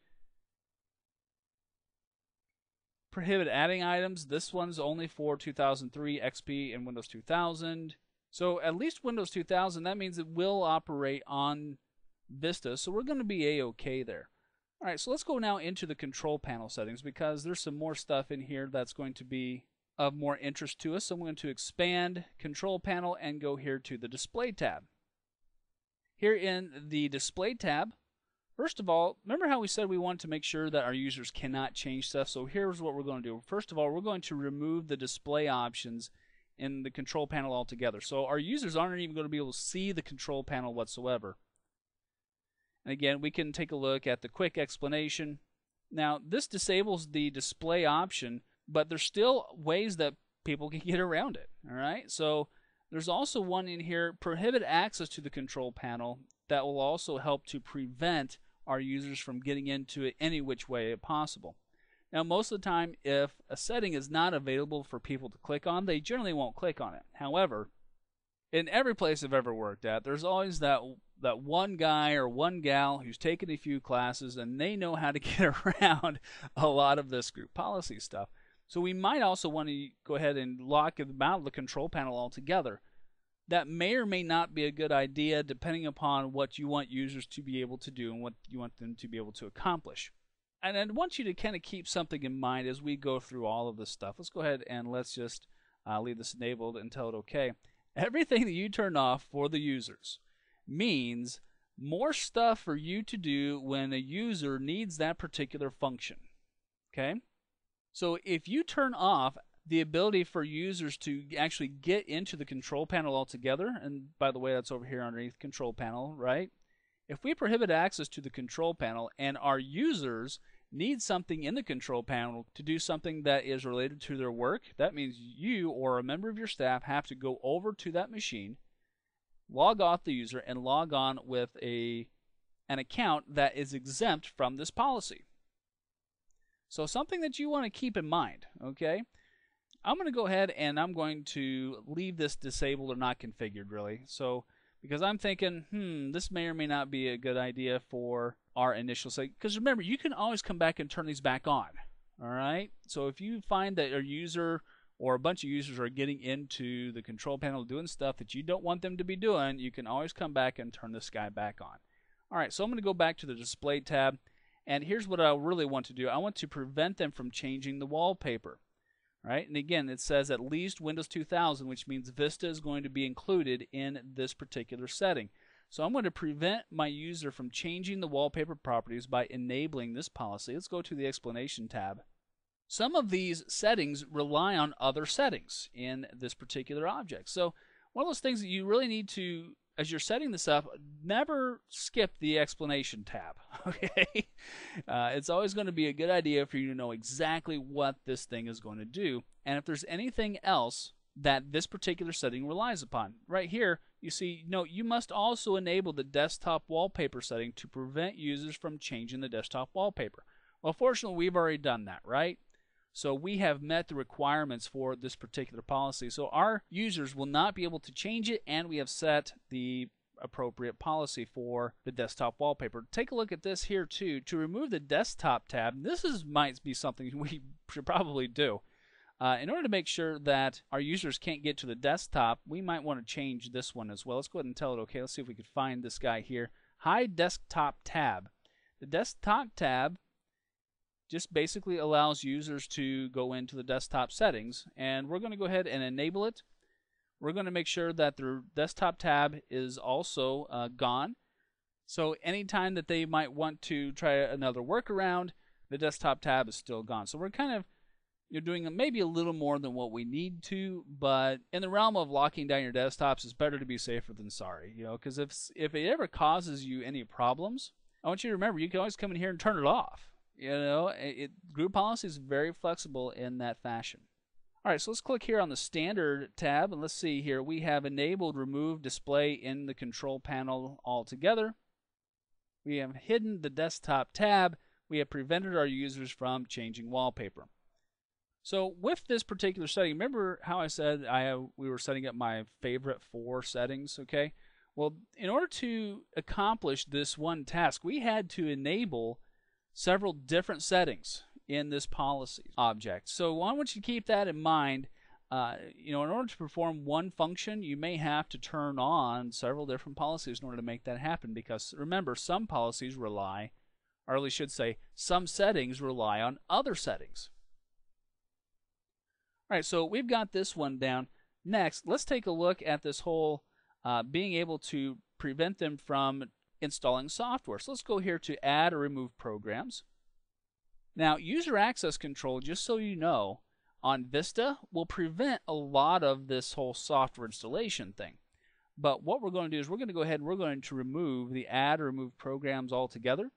Speaker 1: Prohibit adding items. This one's only for 2003, XP, and Windows 2000. So at least Windows 2000, that means it will operate on Vista, so we're going to be A-OK there. All right, so let's go now into the control panel settings, because there's some more stuff in here that's going to be of more interest to us. So I'm going to expand control panel and go here to the display tab. Here in the display tab, first of all, remember how we said we want to make sure that our users cannot change stuff? So here's what we're going to do. First of all, we're going to remove the display options in the control panel altogether. So our users aren't even going to be able to see the control panel whatsoever. And again, we can take a look at the quick explanation. Now, this disables the display option, but there's still ways that people can get around it. All right, so there's also one in here, prohibit access to the control panel, that will also help to prevent our users from getting into it any which way possible. Now, most of the time, if a setting is not available for people to click on, they generally won't click on it. However, in every place I've ever worked at, there's always that one guy or one gal who's taken a few classes and they know how to get around a lot of this group policy stuff. So we might also want to go ahead and lock them out of the control panel altogether. That may or may not be a good idea depending upon what you want users to be able to do and what you want them to be able to accomplish. And I want you to kind of keep something in mind as we go through all of this stuff. Let's go ahead and let's just leave this enabled and tell it OK. Everything that you turn off for the users means more stuff for you to do when a user needs that particular function. Okay? So if you turn off the ability for users to actually get into the control panel altogether, and by the way, that's over here underneath control panel, right? If we prohibit access to the control panel and our users need something in the control panel to do something that is related to their work, that means you or a member of your staff have to go over to that machine, log off the user, and log on with an account that is exempt from this policy. So something that you want to keep in mind, okay? I'm going to go ahead and I'm going to leave this disabled or not configured, really. So because I'm thinking, this may or may not be a good idea for our initial site. Because remember, you can always come back and turn these back on. All right? So if you find that a user or a bunch of users are getting into the control panel doing stuff that you don't want them to be doing, you can always come back and turn this guy back on. All right, so I'm going to go back to the display tab. And here's what I really want to do. I want to prevent them from changing the wallpaper. Right? And again, it says at least Windows 2000, which means Vista is going to be included in this particular setting. So I'm going to prevent my user from changing the wallpaper properties by enabling this policy. Let's go to the explanation tab. some of these settings rely on other settings in this particular object. So one of those things that you really need to, as you're setting this up, never skip the explanation tab. Okay, it's always going to be a good idea for you to know exactly what this thing is going to do, and if there's anything else that this particular setting relies upon. Right here, you see, no, you must also enable the desktop wallpaper setting to prevent users from changing the desktop wallpaper. Well, fortunately, we've already done that, right? So we have met the requirements for this particular policy. So our users will not be able to change it, and we have set the appropriate policy for the desktop wallpaper. Take a look at this here too. To remove the desktop tab, might be something we should probably do. In order to make sure that our users can't get to the desktop, we might want to change this one as well. Let's go ahead and tell it okay. Let's see if we can find this guy here. Hide desktop tab. The desktop tab just basically allows users to go into the desktop settings, and we're going to go ahead and enable it. We're going to make sure that their desktop tab is also gone. So anytime that they might want to try another workaround, the desktop tab is still gone. So we're kind of doing maybe a little more than what we need to, but in the realm of locking down your desktops, it's better to be safer than sorry, because if it ever causes you any problems, I want you to remember you can always come in here and turn it off. Group policy is very flexible in that fashion. All right, so let's click here on the standard tab, and let's see here. We have enabled remove display in the control panel altogether. We have hidden the desktop tab. We have prevented our users from changing wallpaper. So with this particular setting, remember how I said we were setting up my favorite 4 settings, okay? Well, in order to accomplish this one task, we had to enable several different settings in this policy object. So I want you to keep that in mind. In order to perform one function, you may have to turn on several different policies in order to make that happen, because remember, some policies rely, or at least should say, some settings rely on other settings. All right, so we've got this one down. Next, let's take a look at this whole being able to prevent them from installing software. So let's go here to add or remove programs. Now, user access control, just so you know, on Vista will prevent a lot of this whole software installation thing. But what we're going to do is we're going to go ahead and we're going to remove the add or remove programs altogether,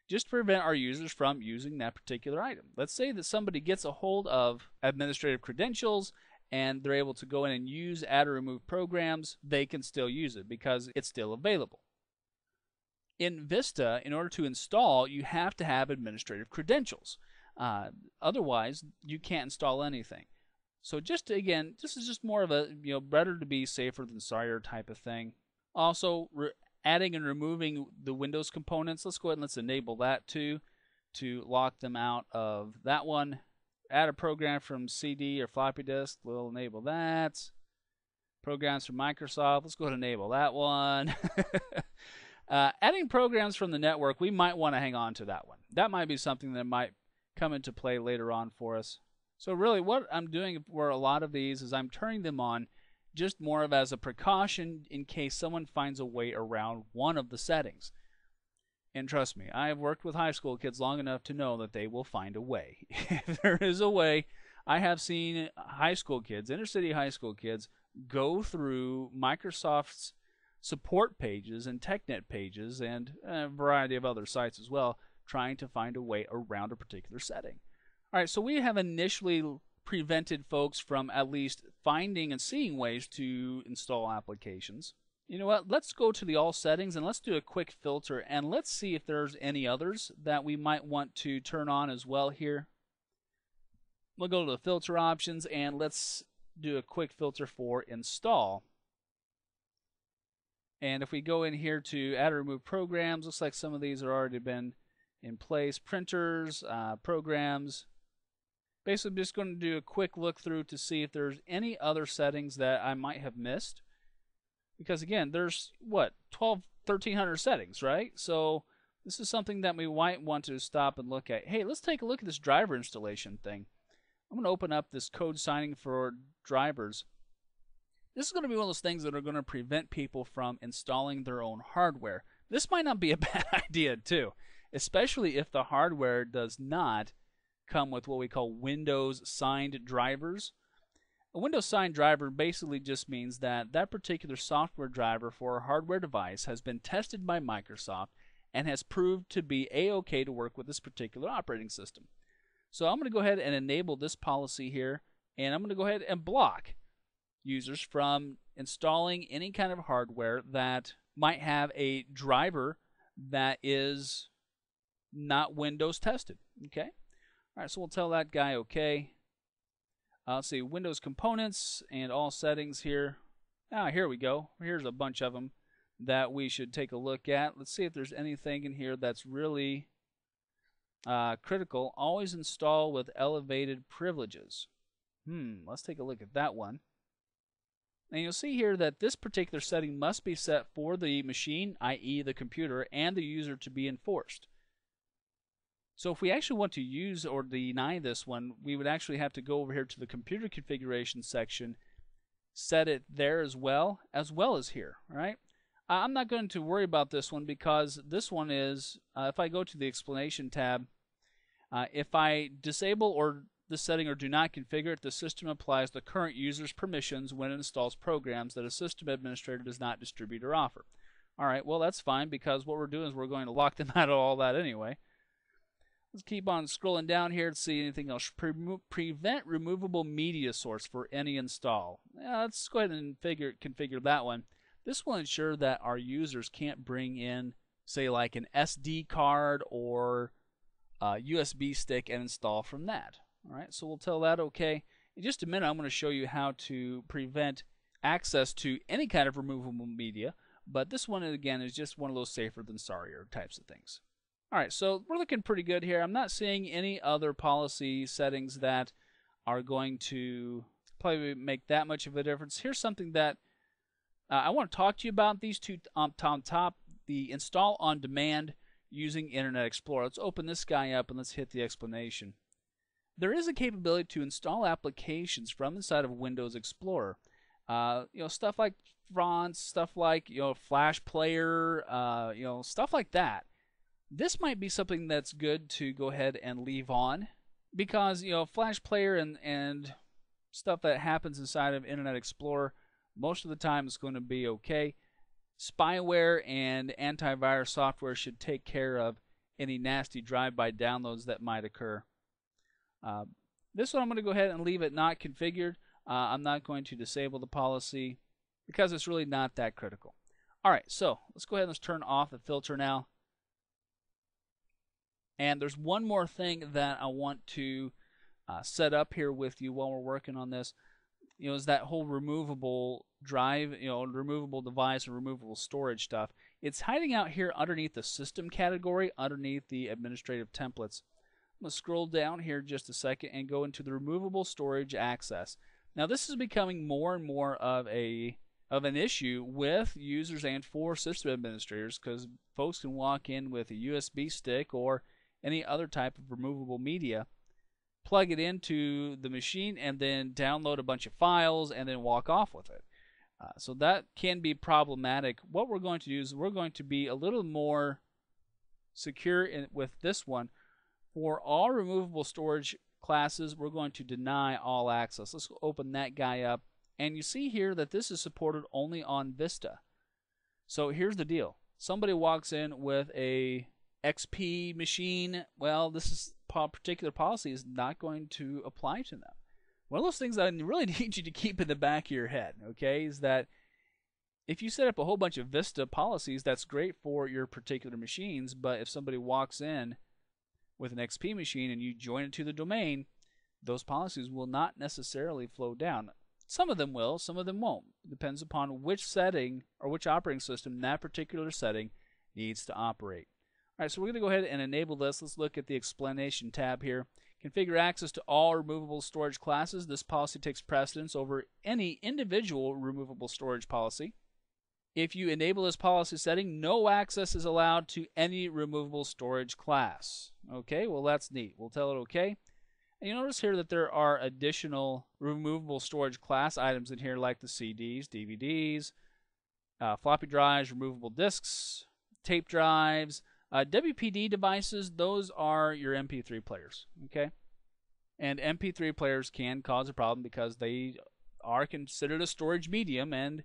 Speaker 1: just to prevent our users from using that particular item. Let's say that somebody gets a hold of administrative credentials and they're able to go in and use add or remove programs. They can still use it because it's still available. In Vista, in order to install, you have to have administrative credentials. Otherwise, you can't install anything. So again, this is just more of a better to be safer than sorry type of thing. Also, adding and removing the Windows components. Let's go ahead and let's enable that too, to lock them out of that one. Add a program from CD or floppy disk. We'll enable that. Programs from Microsoft. Let's go ahead and enable that one. Adding programs from the network, we might want to hang on to that one. That might be something that might come into play later on for us. So really what I'm doing for a lot of these is I'm turning them on just more of as a precaution in case someone finds a way around one of the settings. And trust me, I have worked with high school kids long enough to know that they will find a way. If there is a way, I have seen high school kids, inner city high school kids, go through Microsoft's support pages and TechNet pages and a variety of other sites as well, trying to find a way around a particular setting. All right, so we have initially prevented folks from at least finding and seeing ways to install applications. You know what? Let's go to the all settings and let's do a quick filter and let's see if there's any others that we might want to turn on as well here. We'll go to the filter options and let's do a quick filter for install. And if we go in here to add or remove programs, looks like some of these have already been in place. Printers, programs. Basically, I'm just going to do a quick look through to see if there's any other settings that I might have missed. Because again, there's what, 1,300 settings, right? So this is something that we might want to stop and look at. Hey, let's take a look at this driver installation thing. I'm going to open up this code signing for drivers. This is going to be one of those things that are going to prevent people from installing their own hardware. This might not be a bad idea too, especially if the hardware does not come with what we call Windows signed drivers. A Windows signed driver basically just means that that particular software driver for a hardware device has been tested by Microsoft and has proved to be A-OK to work with this particular operating system. So I'm going to go ahead and enable this policy here, and I'm going to go ahead and block users from installing any kind of hardware that might have a driver that is not Windows tested. Okay? All right, so we'll tell that guy OK. Let's see, Windows components and all settings here. Here we go. Here's a bunch of them that we should take a look at. Let's see if there's anything in here that's really critical. Always install with elevated privileges. Let's take a look at that one. And you'll see here that this particular setting must be set for the machine, i.e. the computer, and the user to be enforced. So if we actually want to use or deny this one, we would actually have to go over here to the computer configuration section, set it there as well as here. All right. I'm not going to worry about this one because this one is, if I go to the explanation tab, if I disable or the setting or do not configure it, the system applies the current user's permissions when it installs programs that a system administrator does not distribute or offer. All right, well that's fine because what we're doing is we're going to lock them out of all that anyway. Let's keep on scrolling down here to see anything else. Prevent removable media source for any install. Let's go ahead and configure that one. This will ensure that our users can't bring in, say, like an SD card or a USB stick and install from that. All right, so we'll tell that OK. In just a minute, I'm going to show you how to prevent access to any kind of removable media, but this one, again, is just one of those safer than sorrier types of things. All right, so we're looking pretty good here. I'm not seeing any other policy settings that are going to probably make that much of a difference. Here's something that I want to talk to you about. These two on top, the install on demand using Internet Explorer. Let's open this guy up and let's hit the explanation. There is a capability to install applications from inside of Windows Explorer. Stuff like fonts, stuff like Flash Player, stuff like that. This might be something that's good to go ahead and leave on because Flash Player and stuff that happens inside of Internet Explorer most of the time is going to be okay. Spyware and antivirus software should take care of any nasty drive-by downloads that might occur. This one I'm going to go ahead and leave it not configured. I'm not going to disable the policy because it's really not that critical. Alright, so let's go ahead and let's turn off the filter now. And there's one more thing that I want to set up here with you while we're working on this. Is that whole removable drive, removable device and removable storage stuff. It's hiding out here underneath the system category, underneath the administrative templates. I'm going to scroll down here just a second and go into the removable storage access. Now this is becoming more and more of an issue with users and for system administrators because folks can walk in with a USB stick or any other type of removable media, plug it into the machine, and then download a bunch of files and then walk off with it. So that can be problematic. What we're going to do is we're going to be a little more secure with this one. For all removable storage classes, we're going to deny all access. Let's open that guy up. And you see here that this is supported only on Vista. So here's the deal. Somebody walks in with a XP machine. Well, this particular policy is not going to apply to them. One of those things I really need you to keep in the back of your head, okay, is that if you set up a whole bunch of Vista policies, that's great for your particular machines, but if somebody walks in with an XP machine and you join it to the domain, those policies will not necessarily flow down. Some of them will, some of them won't. It depends upon which setting or which operating system that particular setting needs to operate. All right, so we're going to go ahead and enable this. Let's look at the explanation tab here. Configure access to all removable storage classes. This policy takes precedence over any individual removable storage policy. If you enable this policy setting, no access is allowed to any removable storage class. Okay, well that's neat. We'll tell it okay. And you notice here that there are additional removable storage class items in here like the CDs, DVDs, floppy drives, removable disks, tape drives, WPD devices. Those are your MP3 players. Okay. And MP3 players can cause a problem because they are considered a storage medium, and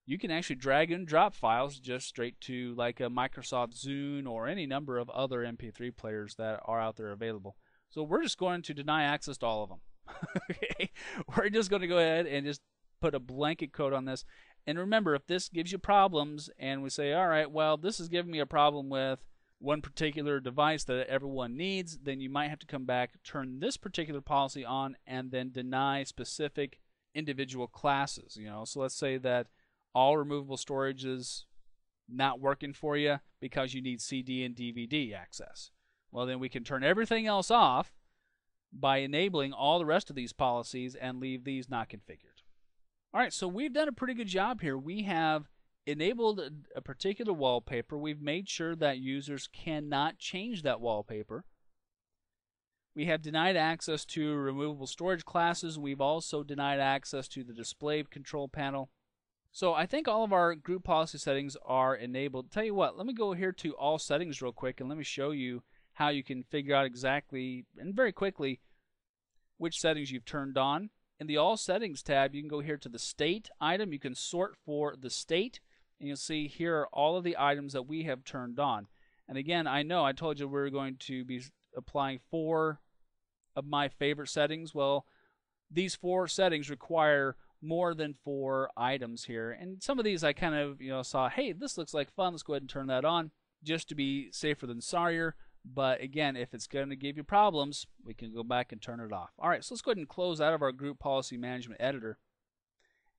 Speaker 1: you can actually drag and drop files just straight to like a Microsoft Zune or any number of other MP3 players that are out there available. So we're just going to deny access to all of them. Okay? We're just going to go ahead and just put a blanket code on this. And remember, if this gives you problems and we say, all right, well, this is giving me a problem with one particular device that everyone needs, then you might have to come back, turn this particular policy on, and then deny specific individual classes. So let's say that all removable storage is not working for you because you need CD and DVD access. Well, then we can turn everything else off by enabling all the rest of these policies and leave these not configured. All right, so we've done a pretty good job here. We have enabled a particular wallpaper. We've made sure that users cannot change that wallpaper. We have denied access to removable storage classes. We've also denied access to the display control panel. So I think all of our group policy settings are enabled. Tell you what, let me go here to all settings real quick and let me show you how you can figure out exactly and very quickly which settings you've turned on. In the all settings tab, you can go here to the state item. You can sort for the state, and you'll see here are all of the items that we have turned on. And again, I know I told you we were going to be applying 4 of my favorite settings. Well, these 4 settings require more than 4 items here, and some of these I kind of saw, hey, this looks like fun, let's go ahead and turn that on just to be safer than sorrier. But again, if it's going to give you problems, we can go back and turn it off. All right, so let's go ahead and close out of our group policy management editor.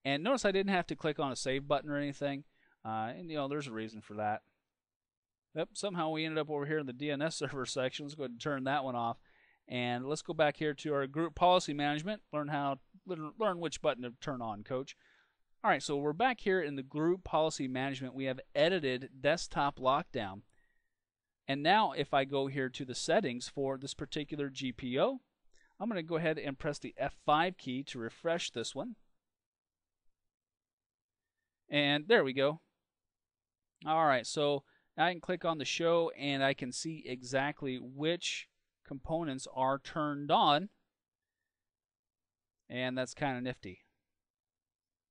Speaker 1: And notice I didn't have to click on a save button or anything, and there's a reason for that. Yep, somehow we ended up over here in the DNS server section. Let's go ahead and turn that one off. And let's go back here to our group policy management, learn which button to turn on, coach. All right, so we're back here in the group policy management. We have edited desktop lockdown. And now if I go here to the settings for this particular GPO, I'm going to go ahead and press the F5 key to refresh this one. And there we go. All right, so now I can click on the show and I can see exactly which components are turned on, and that's kind of nifty.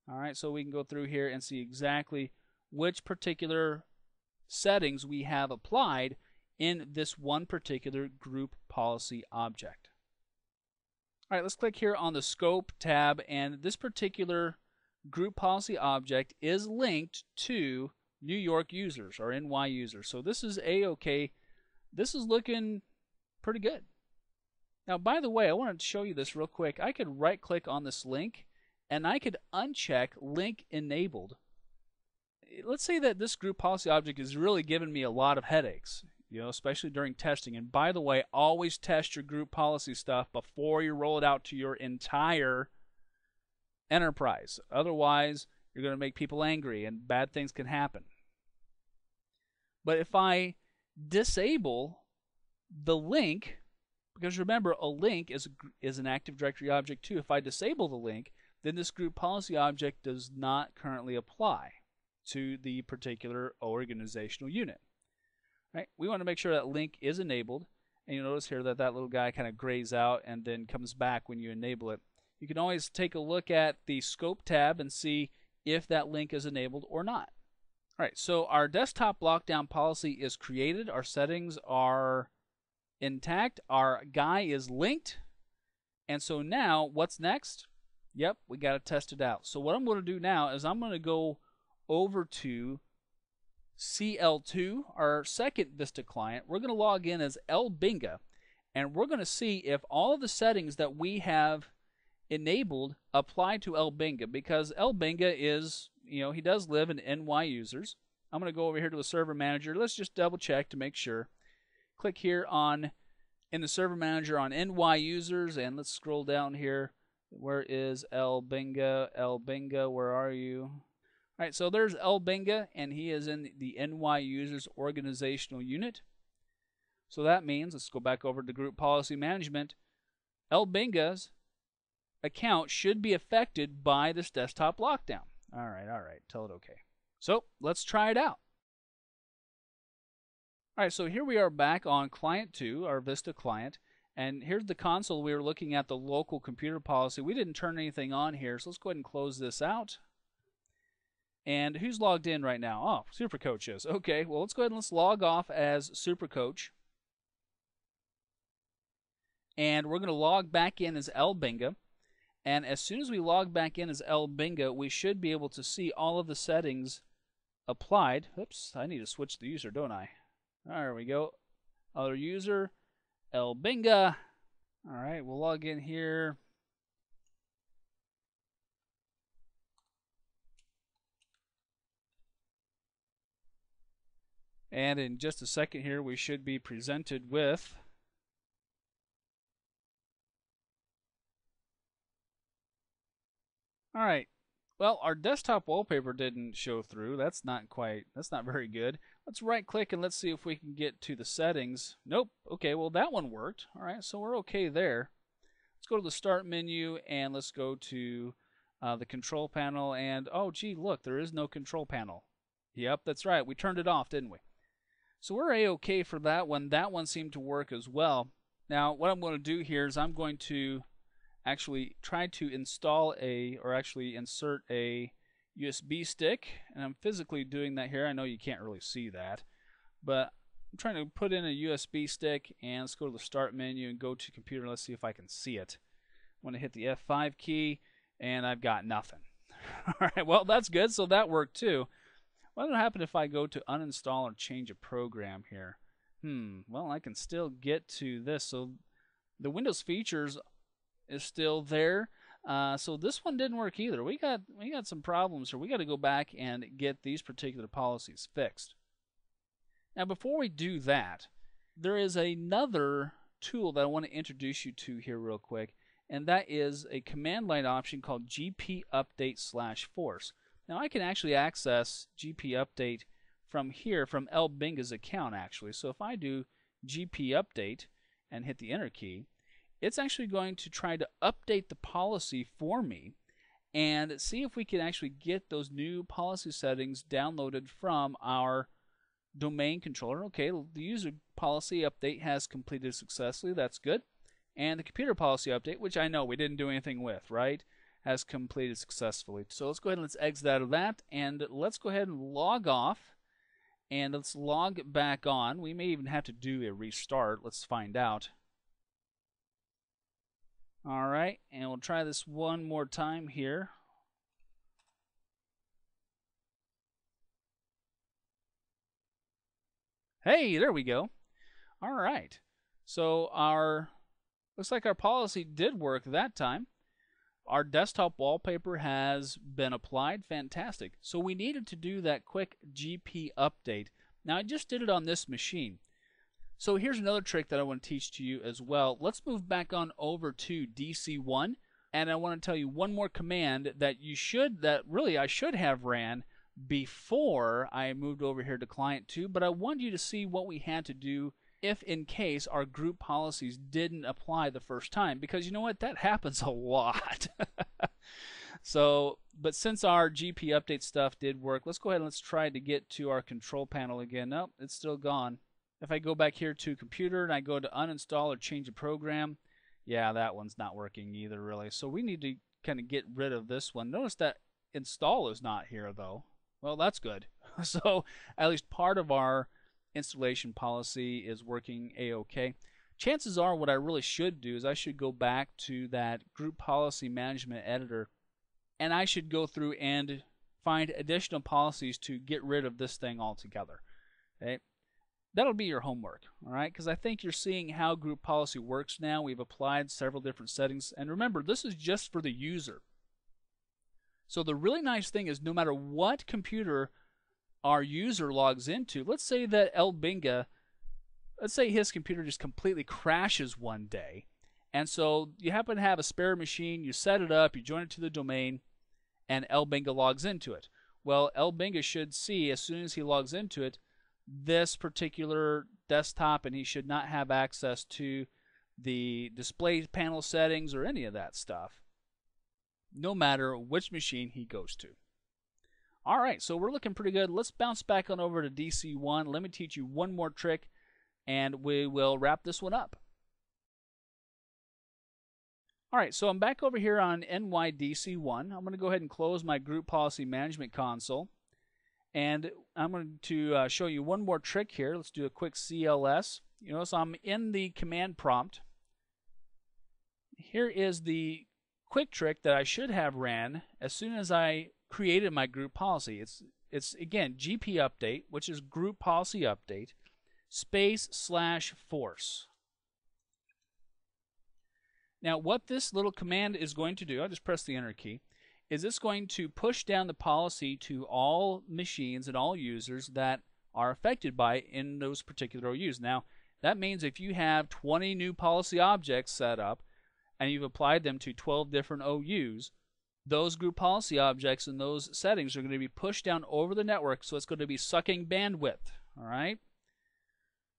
Speaker 1: All right, so we can go through here and see exactly which particular settings we have applied in this one particular group policy object. All right, let's click here on the scope tab, and this particular group policy object is linked to New York users or NY users. So this is A-OK. This is looking pretty good. Now, by the way, I wanted to show you this real quick. I could right click on this link and I could uncheck link enabled. Let's say that this group policy object is really giving me a lot of headaches, especially during testing. And by the way, always test your group policy stuff before you roll it out to your entire enterprise. Otherwise, you're going to make people angry and bad things can happen. But if I disable the link, because remember, a link is an Active Directory object too. If I disable the link, then this group policy object does not currently apply to the particular organizational unit. Right? We want to make sure that link is enabled, and you'll notice here that that little guy kind of grays out and then comes back when you enable it. You can always take a look at the scope tab and see if that link is enabled or not. All right, so our desktop lockdown policy is created. Our settings are intact. Our guy is linked. And so now, what's next? Yep, we got to test it out. So what I'm going to do now is I'm going to go over to CL2, our second Vista client. We're going to log in as LBinga, and we're going to see if all of the settings that we have enabled apply to LBinga, because LBinga is, he does live in NY users. I'm going to go over here to the server manager. Let's just double check to make sure. Click here in the server manager on NY users, and let's scroll down here. Where is LBinga? LBinga, where are you? All right, so there's LBinga, and he is in the NY users organizational unit. So that means, let's go back over to group policy management. LBinga's account should be affected by this desktop lockdown. All right, tell it okay. So let's try it out. All right, so here we are back on client 2, our Vista client, And here's the console. We were looking at the local computer policy. We didn't turn anything on here, so let's go ahead and close this out. And who's logged in right now? Oh, Supercoach is. Okay, well, let's go ahead and let's log off as Supercoach. And we're going to log back in as LBinga. And as soon as we log back in as LBinga, we should be able to see all of the settings applied. Oops, I need to switch the user, don't I? There we go. Other user, LBinga. All right, we'll log in here. And in just a second here, we should be presented with all right. Well, our desktop wallpaper didn't show through. That's not very good. Let's right click and let's see if we can get to the settings. Nope. Okay, well that one worked. All right, so we're okay there. Let's go to the start menu and let's go to the control panel. And oh gee, look, there is no control panel. Yep, that's right. We turned it off, didn't we? So we're a-okay for that one. That one seemed to work as well. Now, what I'm going to do here is I'm going to actually try to install actually insert a USB stick, and I'm physically doing that here. I know you can't really see that, but I'm trying to put in a USB stick, and let's go to the start menu and go to computer. Let's see if I can see it. I'm going to hit the F5 key, and I've got nothing. All right, well, that's good. So that worked too. What will happen if I go to uninstall or change a program here? Well, I can still get to this. So the Windows features is still there. So this one didn't work either. We got some problems here. We got to go back and get these particular policies fixed. Now, before we do that, there is another tool that I want to introduce you to here real quick, and that is a command line option called gpupdate/force. Now, I can actually access gpupdate from here, from LBinga's account, actually. So if I do gpupdate and hit the enter key, it's actually going to try to update the policy for me and see if we can actually get those new policy settings downloaded from our domain controller. Okay, the user policy update has completed successfully. That's good. And the computer policy update, which I know we didn't do anything with, right, has completed successfully. So let's go ahead and let's exit out of that, and let's go ahead and log off, and let's log back on. We may even have to do a restart. Let's find out. All right, and we'll try this one more time here. Hey, there we go. All right, so looks like our policy did work that time. Our desktop wallpaper has been applied. Fantastic. So we needed to do that quick GP update. Now I just did it on this machine. So here's another trick that I want to teach to you as well. Let's move back on over to DC1, and I want to tell you one more command that I should have ran before I moved over here to Client 2, but I want you to see what we had to do if in case our group policies didn't apply the first time, because you know what, that happens a lot. So, but since our GP update stuff did work, let's go ahead and let's try to get to our control panel again. Nope, it's still gone. If I go back here to computer and I go to uninstall or change a program, yeah, that one's not working either really. So we need to kind of get rid of this one. Notice that install is not here though. Well, that's good. So at least part of our installation policy is working a-okay. Chances are what I really should do is I should go back to that group policy management editor, and I should go through and find additional policies to get rid of this thing altogether. Okay? That'll be your homework, all right? Because I think you're seeing how group policy works now. We've applied several different settings, and remember, this is just for the user. So the really nice thing is no matter what computer our user logs into, let's say that LBinga, let's say his computer just completely crashes one day, and so you happen to have a spare machine, you set it up, you join it to the domain, and LBinga logs into it. Well, LBinga should see as soon as he logs into it this particular desktop, and he should not have access to the display panel settings or any of that stuff, no matter which machine he goes to. All right, so we're looking pretty good. Let's bounce back on over to DC1. Let me teach you one more trick, and we will wrap this one up. All right, so I'm back over here on NYDC1. I'm going to go ahead and close my Group Policy Management console. And I'm going to show you one more trick here. Let's do a quick CLS. You notice I'm in the command prompt. Here is the quick trick that I should have ran as soon as I created my group policy. It's again GP update, which is group policy update, /force. Now what this little command is going to do, I'll just press the enter key, is it's going to push down the policy to all machines and all users that are affected by it in those particular OUs. Now that means if you have 20 new policy objects set up and you've applied them to 12 different OUs, those group policy objects and those settings are going to be pushed down over the network, so it's going to be sucking bandwidth. All right?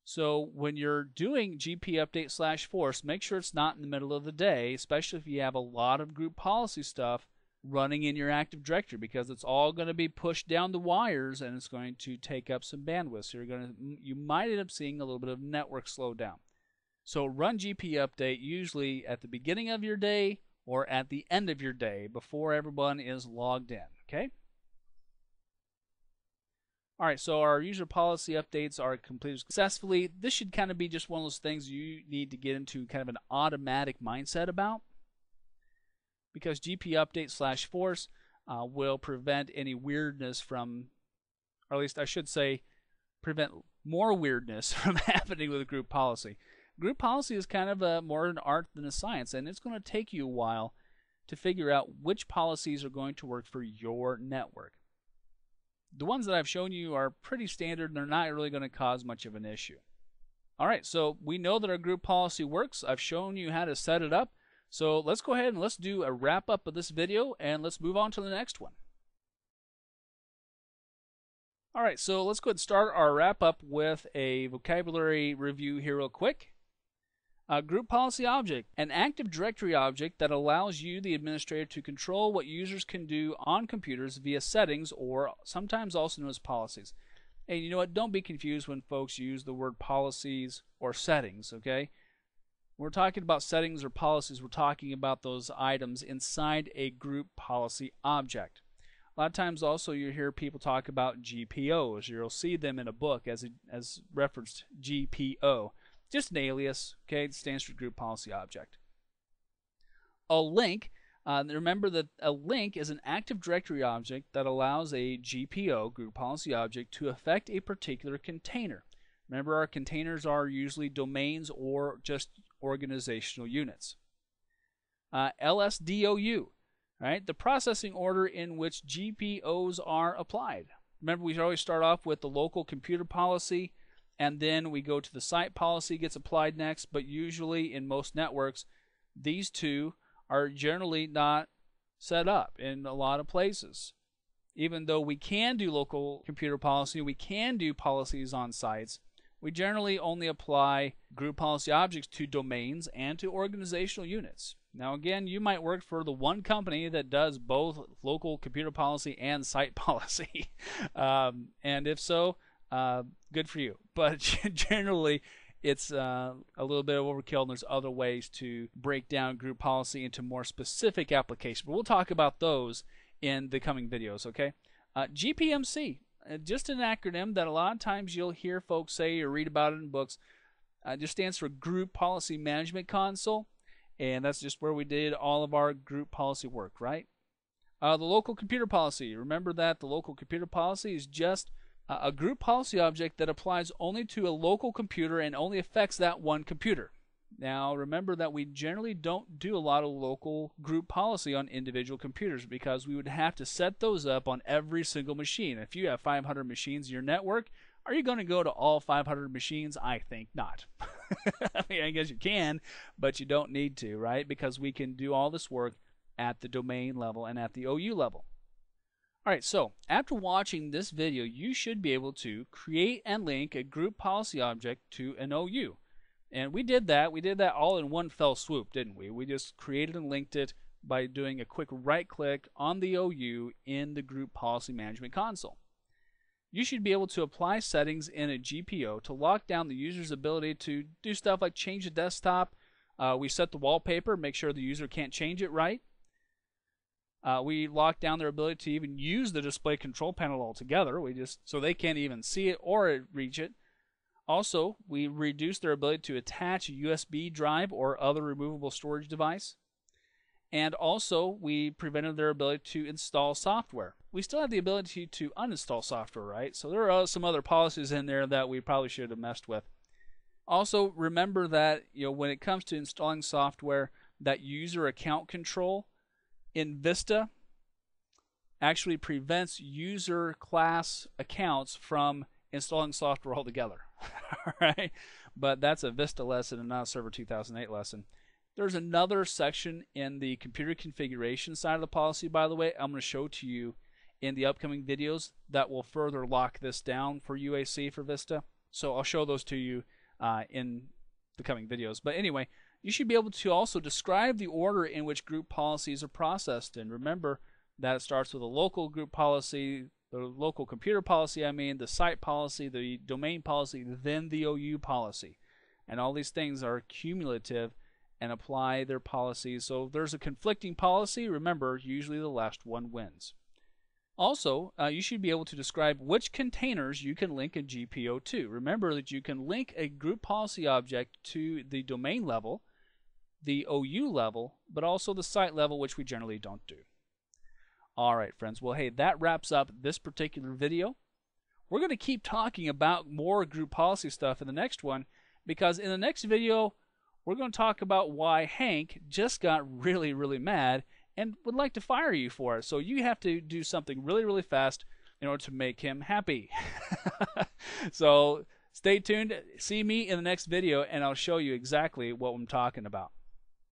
Speaker 1: So when you're doing GP update /force, make sure it's not in the middle of the day, especially if you have a lot of group policy stuff running in your Active Directory, because it's all going to be pushed down the wires and it's going to take up some bandwidth. So you might end up seeing a little bit of network slowdown. So run GP update usually at the beginning of your day or at the end of your day before everyone is logged in. Okay? All right, so our user policy updates are completed successfully. This should kind of be just one of those things you need to get into kind of an automatic mindset about, because GP update /force will prevent any weirdness from, or at least I should say, prevent more weirdness from happening with a group policy. Group policy is kind of more an art than a science, and it's going to take you a while to figure out which policies are going to work for your network. The ones that I've shown you are pretty standard and they're not really going to cause much of an issue. Alright, so we know that our group policy works. I've shown you how to set it up. So let's go ahead and let's do a wrap up of this video and let's move on to the next one. Alright, so let's go ahead and start our wrap up with a vocabulary review here real quick. Group policy object, an Active Directory object that allows you, the administrator, to control what users can do on computers via settings, or sometimes also known as policies. And you know what? Don't be confused when folks use the word policies or settings, okay? When we're talking about settings or policies, we're talking about those items inside a group policy object. A lot of times also you hear people talk about GPOs. You'll see them in a book as referenced GPO. Just an alias, okay? It stands for Group Policy Object. A link, remember that a link is an Active Directory object that allows a GPO, Group Policy Object, to affect a particular container. Remember, our containers are usually domains or just organizational units. LSDOU, right? The processing order in which GPOs are applied. Remember, we always start off with the local computer policy, and then we go to the site policy gets applied next, but usually in most networks, these two are generally not set up in a lot of places. Even though we can do local computer policy, we can do policies on sites, we generally only apply group policy objects to domains and to organizational units. Now again, you might work for the one company that does both local computer policy and site policy. And if so, good for you. But generally, it's a little bit of overkill, and there's other ways to break down group policy into more specific applications. But we'll talk about those in the coming videos, okay? GPMC, just an acronym that a lot of times you'll hear folks say or read about it in books. Just stands for Group Policy Management Console, and that's just where we did all of our group policy work, right? The local computer policy. Remember that the local computer policy is just a group policy object that applies only to a local computer and only affects that one computer. Now remember that we generally don't do a lot of local group policy on individual computers because we would have to set those up on every single machine. If you have 500 machines in your network, are you going to go to all 500 machines? I think not. I mean, I guess you can, but you don't need to, right? Because we can do all this work at the domain level and at the OU level. Alright, so after watching this video, you should be able to create and link a group policy object to an OU. And we did that. We did that all in one fell swoop, didn't we? We just created and linked it by doing a quick right click on the OU in the Group Policy Management console. You should be able to apply settings in a GPO to lock down the user's ability to do stuff like change the desktop We set the wallpaper, make sure the user can't change it right. We lock down their ability to even use the display control panel altogether. So they can't even see it or reach it. Also, we reduce their ability to attach a USB drive or other removable storage device. And also, we prevented their ability to install software. We still have the ability to uninstall software, right? So there are some other policies in there that we probably should have messed with. Also, remember that when it comes to installing software, that user account control in Vista actually prevents user class accounts from installing software altogether. All right, but that's a Vista lesson and not a Server 2008 lesson. There's another section in the computer configuration side of the policy, by the way, I'm going to show to you in the upcoming videos that will further lock this down for UAC for Vista. So I'll show those to you in the coming videos. But anyway, you should be able to also describe the order in which group policies are processed. And remember that it starts with a local group policy, the local computer policy, the site policy, the domain policy, then the OU policy. And all these things are cumulative and apply their policies. So if there's a conflicting policy, remember, usually the last one wins. Also, you should be able to describe which containers you can link a GPO to. Remember that you can link a group policy object to the domain level, the OU level, but also the site level, which we generally don't do. All right, friends. Well, hey, that wraps up this particular video. We're going to keep talking about more group policy stuff in the next one, because in the next video, we're going to talk about why Hank just got really, really mad and would like to fire you for it. So you have to do something really, really fast in order to make him happy. So stay tuned. See me in the next video, and I'll show you exactly what I'm talking about.